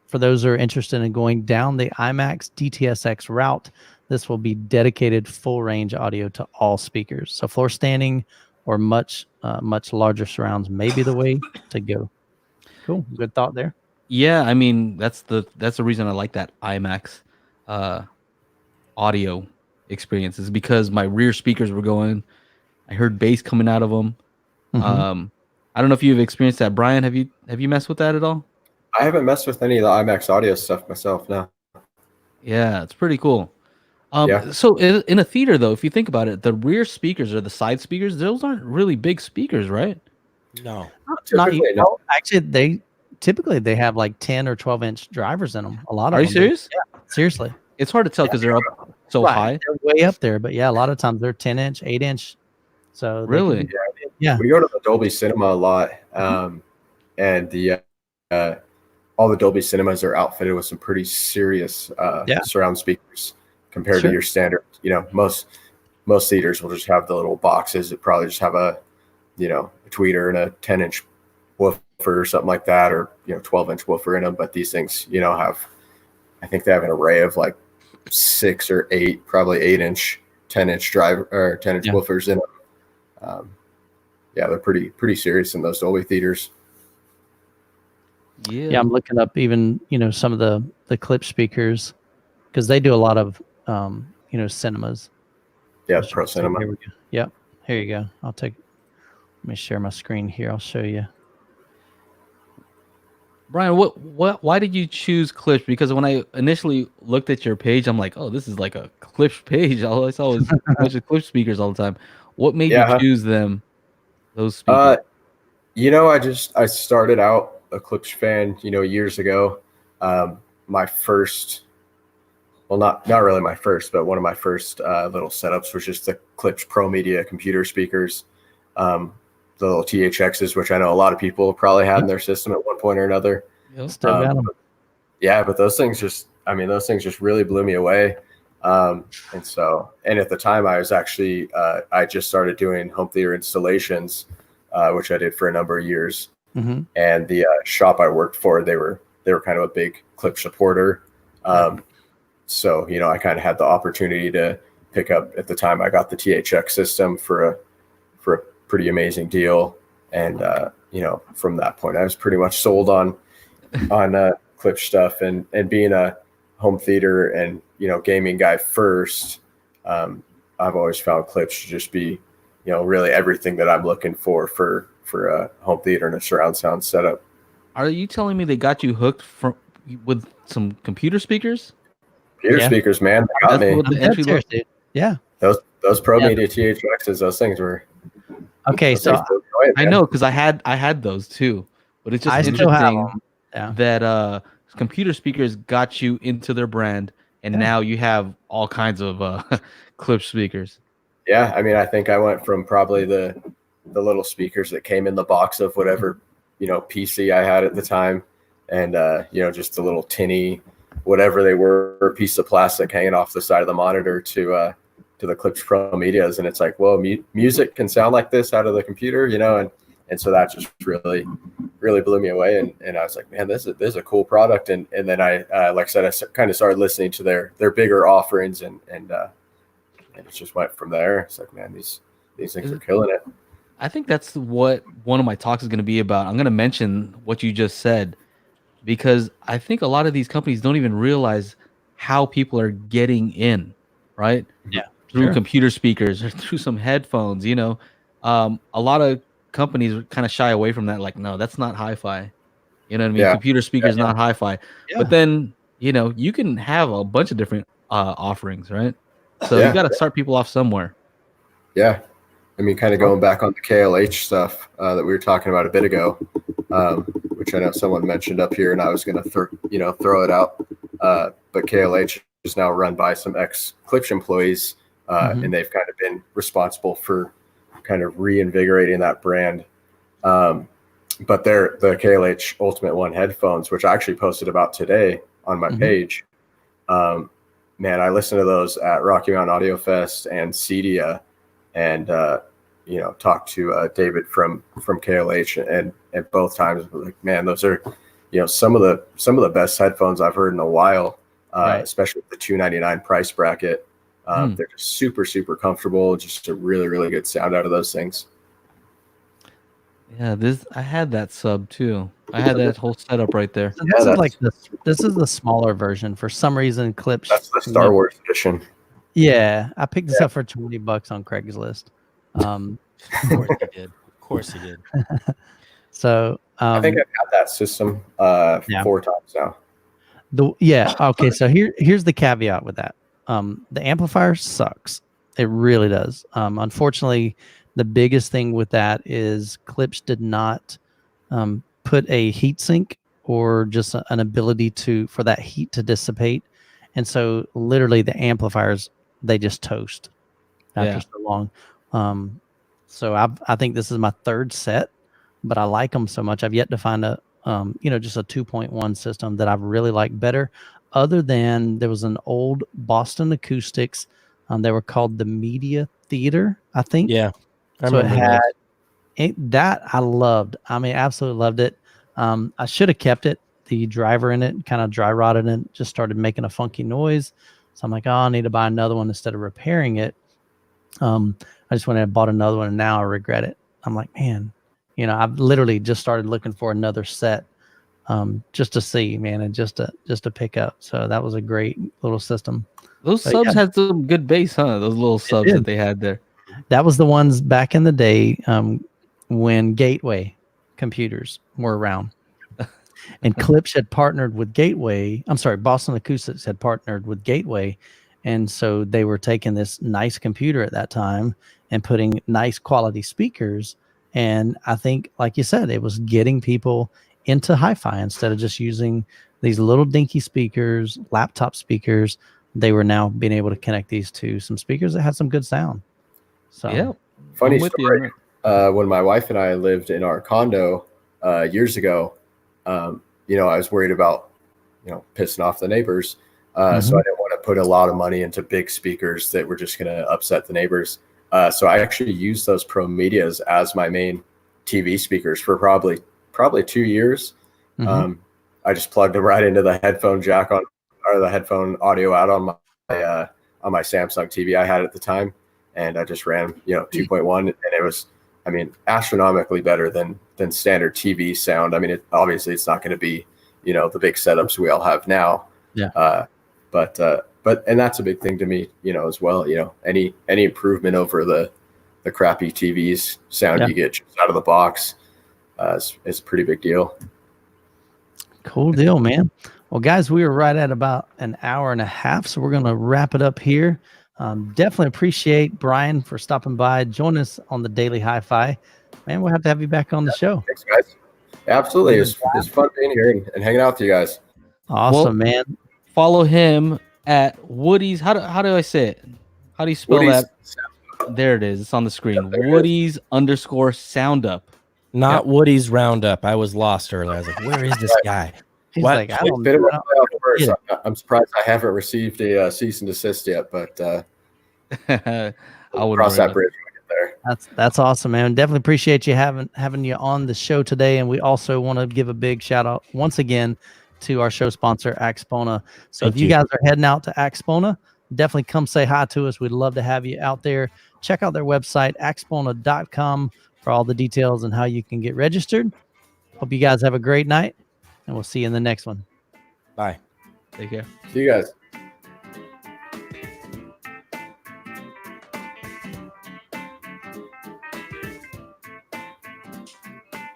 for those who are interested in going down the IMAX DTSX route, this will be dedicated full range audio to all speakers. So floor standing or much larger surrounds may be the way to go. Cool. Good thought there. Yeah, I mean that's the reason I like that IMAX audio experience, is because my rear speakers were going. I heard bass coming out of them. I don't know if you've experienced that, Brian. Have you messed with that at all? I haven't messed with any of the IMAX audio stuff myself. No. Yeah, it's pretty cool. Yeah. So in a theater, though, if you think about it, the rear speakers or the side speakers, those aren't really big speakers, right? No. Not Typically, no. Actually, typically they have like 10 or 12-inch drivers in them. A lot of Are them. you serious? Yeah, seriously. It's hard to tell because they're up so Right. high. They're way up there, but yeah, a lot of times they're 10-inch, 8-inch. So they can Really? be- yeah. We go to the Dolby Cinema a lot, and the all the Dolby Cinemas are outfitted with some pretty serious surround speakers compared to your standard. You know, most theaters will just have the little boxes that probably just have a tweeter and a 10-inch woofer or something like that, or 12-inch woofer in them. But these things, I think they have an array of like 6 or 8, probably 8-inch, 10-inch driver or 10-inch woofers in them. They're pretty serious in those Dolby theaters. Yeah, I'm looking up even some of the clip speakers because they do a lot of cinemas. Yeah, Pro Cinema. Here we go. Yep, here you go. Let me share my screen here. I'll show you. Brian, why did you choose Klipsch? Because when I initially looked at your page, I'm like, oh, this is like a Klipsch page. All I saw was a bunch of Klipsch speakers all the time. What made you choose them? Those speakers. I started out a Klipsch fan, years ago. My first, well, not really my first, but one of my first little setups was just the Klipsch Pro Media computer speakers, the little THXs, which I know a lot of people probably had in their system at one point or another. But those things just really blew me away. And at the time I was actually, I just started doing home theater installations, which I did for a number of years. Mm-hmm. And the shop I worked for, they were kind of a big Klipsch supporter. So, I kind of had the opportunity to pick up, at the time I got the THX system for a pretty amazing deal. And, from that point, I was pretty much sold on Klipsch stuff, and being a home theater and, gaming guy first. I've always found Klipsch to just be, really everything that I'm looking for a home theater and a surround sound setup. Are you telling me they got you hooked with some computer speakers? Computer speakers, man, they got me. Yeah. Those Pro Media THXs, those things were. Okay, so I know because I had those too, but it's just interesting that computer speakers got you into their brand, and now you have all kinds of Klipsch speakers. Yeah, I think I went from probably the little speakers that came in the box of whatever PC I had at the time, and just the little tinny, whatever they were, piece of plastic hanging off the side of the monitor to the Klipsch Pro Medias, and it's like, well, music can sound like this out of the computer, and so that just really blew me away, and I was like, man, this is a cool product, and then I like I said, I kind of started listening to their bigger offerings, and it just went from there. It's like, man, these things are killing it. I think that's what one of my talks is going to be about. I'm going to mention what you just said, because I think a lot of these companies don't even realize how people are getting in, right? Yeah. Through computer speakers or through some headphones, a lot of companies kind of shy away from that. Like, no, that's not hi-fi. You know what I mean? Yeah. Computer speakers, not hi-fi. Yeah. But then, you can have a bunch of different offerings, right? So you got to start people off somewhere. Yeah. Kind of going back on the KLH stuff that we were talking about a bit ago, which I know someone mentioned up here, and I was going to throw it out. But KLH is now run by some ex-Klipsch employees, and they've kind of been responsible for kind of reinvigorating that brand. But they're the KLH Ultimate One headphones, which I actually posted about today on my page. Man, I listened to those at Rocky Mountain Audio Fest and CEDIA, and talked to David from KLH, and both times, like, man, those are some of the best headphones I've heard in a while, especially with the $299 price bracket. They're just super, super comfortable. Just a really, really good sound out of those things. Yeah, I had that sub too. I had that whole setup right there. So this is the smaller version. For some reason, Klipsch. That's the Star Wars edition. Yeah, I picked this up for $20 on Craigslist. Of course he did. So I think I've had that system 4 times now. Okay. So here's the caveat with that. The amplifier sucks. It really does. Unfortunately, the biggest thing with that is Klipsch did not put a heatsink or just an ability for that heat to dissipate. And so literally the amplifiers, they just toast after so long. So I think this is my third set, but I like them so much. I've yet to find a, just a 2.1 system that I really like better, other than there was an old Boston Acoustics. They were called the Media Theater, I think. Yeah. So it had that I loved. I mean, absolutely loved it. I should have kept it. The driver in it kind of dry rotted and just started making a funky noise. So I'm like, oh, I need to buy another one instead of repairing it. I just went and bought another one, and now I regret it. I'm like, man, I've literally just started looking for another set, just to see, man, and just to pick up. So that was a great little system. Those subs had some good bass, huh? Those little subs that they had there. That was the ones back in the day, when Gateway computers were around. And Klipsch had partnered with Gateway. I'm sorry, Boston Acoustics had partnered with Gateway. And so they were taking this nice computer at that time and putting nice quality speakers. And I think, like you said, it was getting people into hi-fi instead of just using these little dinky speakers, laptop speakers. They were now being able to connect these to some speakers that had some good sound. So yeah, funny story. When my wife and I lived in our condo years ago, I was worried about, pissing off the neighbors. So I didn't want to put a lot of money into big speakers that were just going to upset the neighbors. So I actually used those Pro Medias as my main TV speakers for probably 2 years. I just plugged them right into the headphone jack or the headphone audio out on my Samsung TV I had at the time. And I just ran, 2.1, and it was, astronomically better than standard TV sound. I mean, obviously it's not going to be, the big setups we all have now. Yeah. But that's a big thing to me, as well. Any improvement over the crappy TV's sound you get just out of the box is a pretty big deal. Cool deal, man. Well, guys, we are right at about an hour and a half, so we're going to wrap it up here. Definitely appreciate Brian for stopping by, join us on the Daily Hi-Fi. Man, we'll have to have you back on the show. Thanks, guys. Absolutely. It's fun being here and hanging out with you guys. Awesome, man. Follow him at Woody's. How do I say it? How do you spell Woody's that? There it is. It's on the screen. Woody's _Soundup. Not Woody's Roundup. I was lost earlier. I was like, where is this guy? He's What? like, I don't know. I'm surprised I haven't received a cease and desist yet, but I we'll would cross that bridge when we get there. That's awesome, man. Definitely appreciate you having you on the show today. And we also want to give a big shout out once again to our show sponsor, AXPONA. So if you guys are heading out to AXPONA, definitely come say hi to us. We'd love to have you out there. Check out their website, axpona.com, for all the details and how you can get registered. Hope you guys have a great night, and we'll see you in the next one. Bye. Take care. See you guys.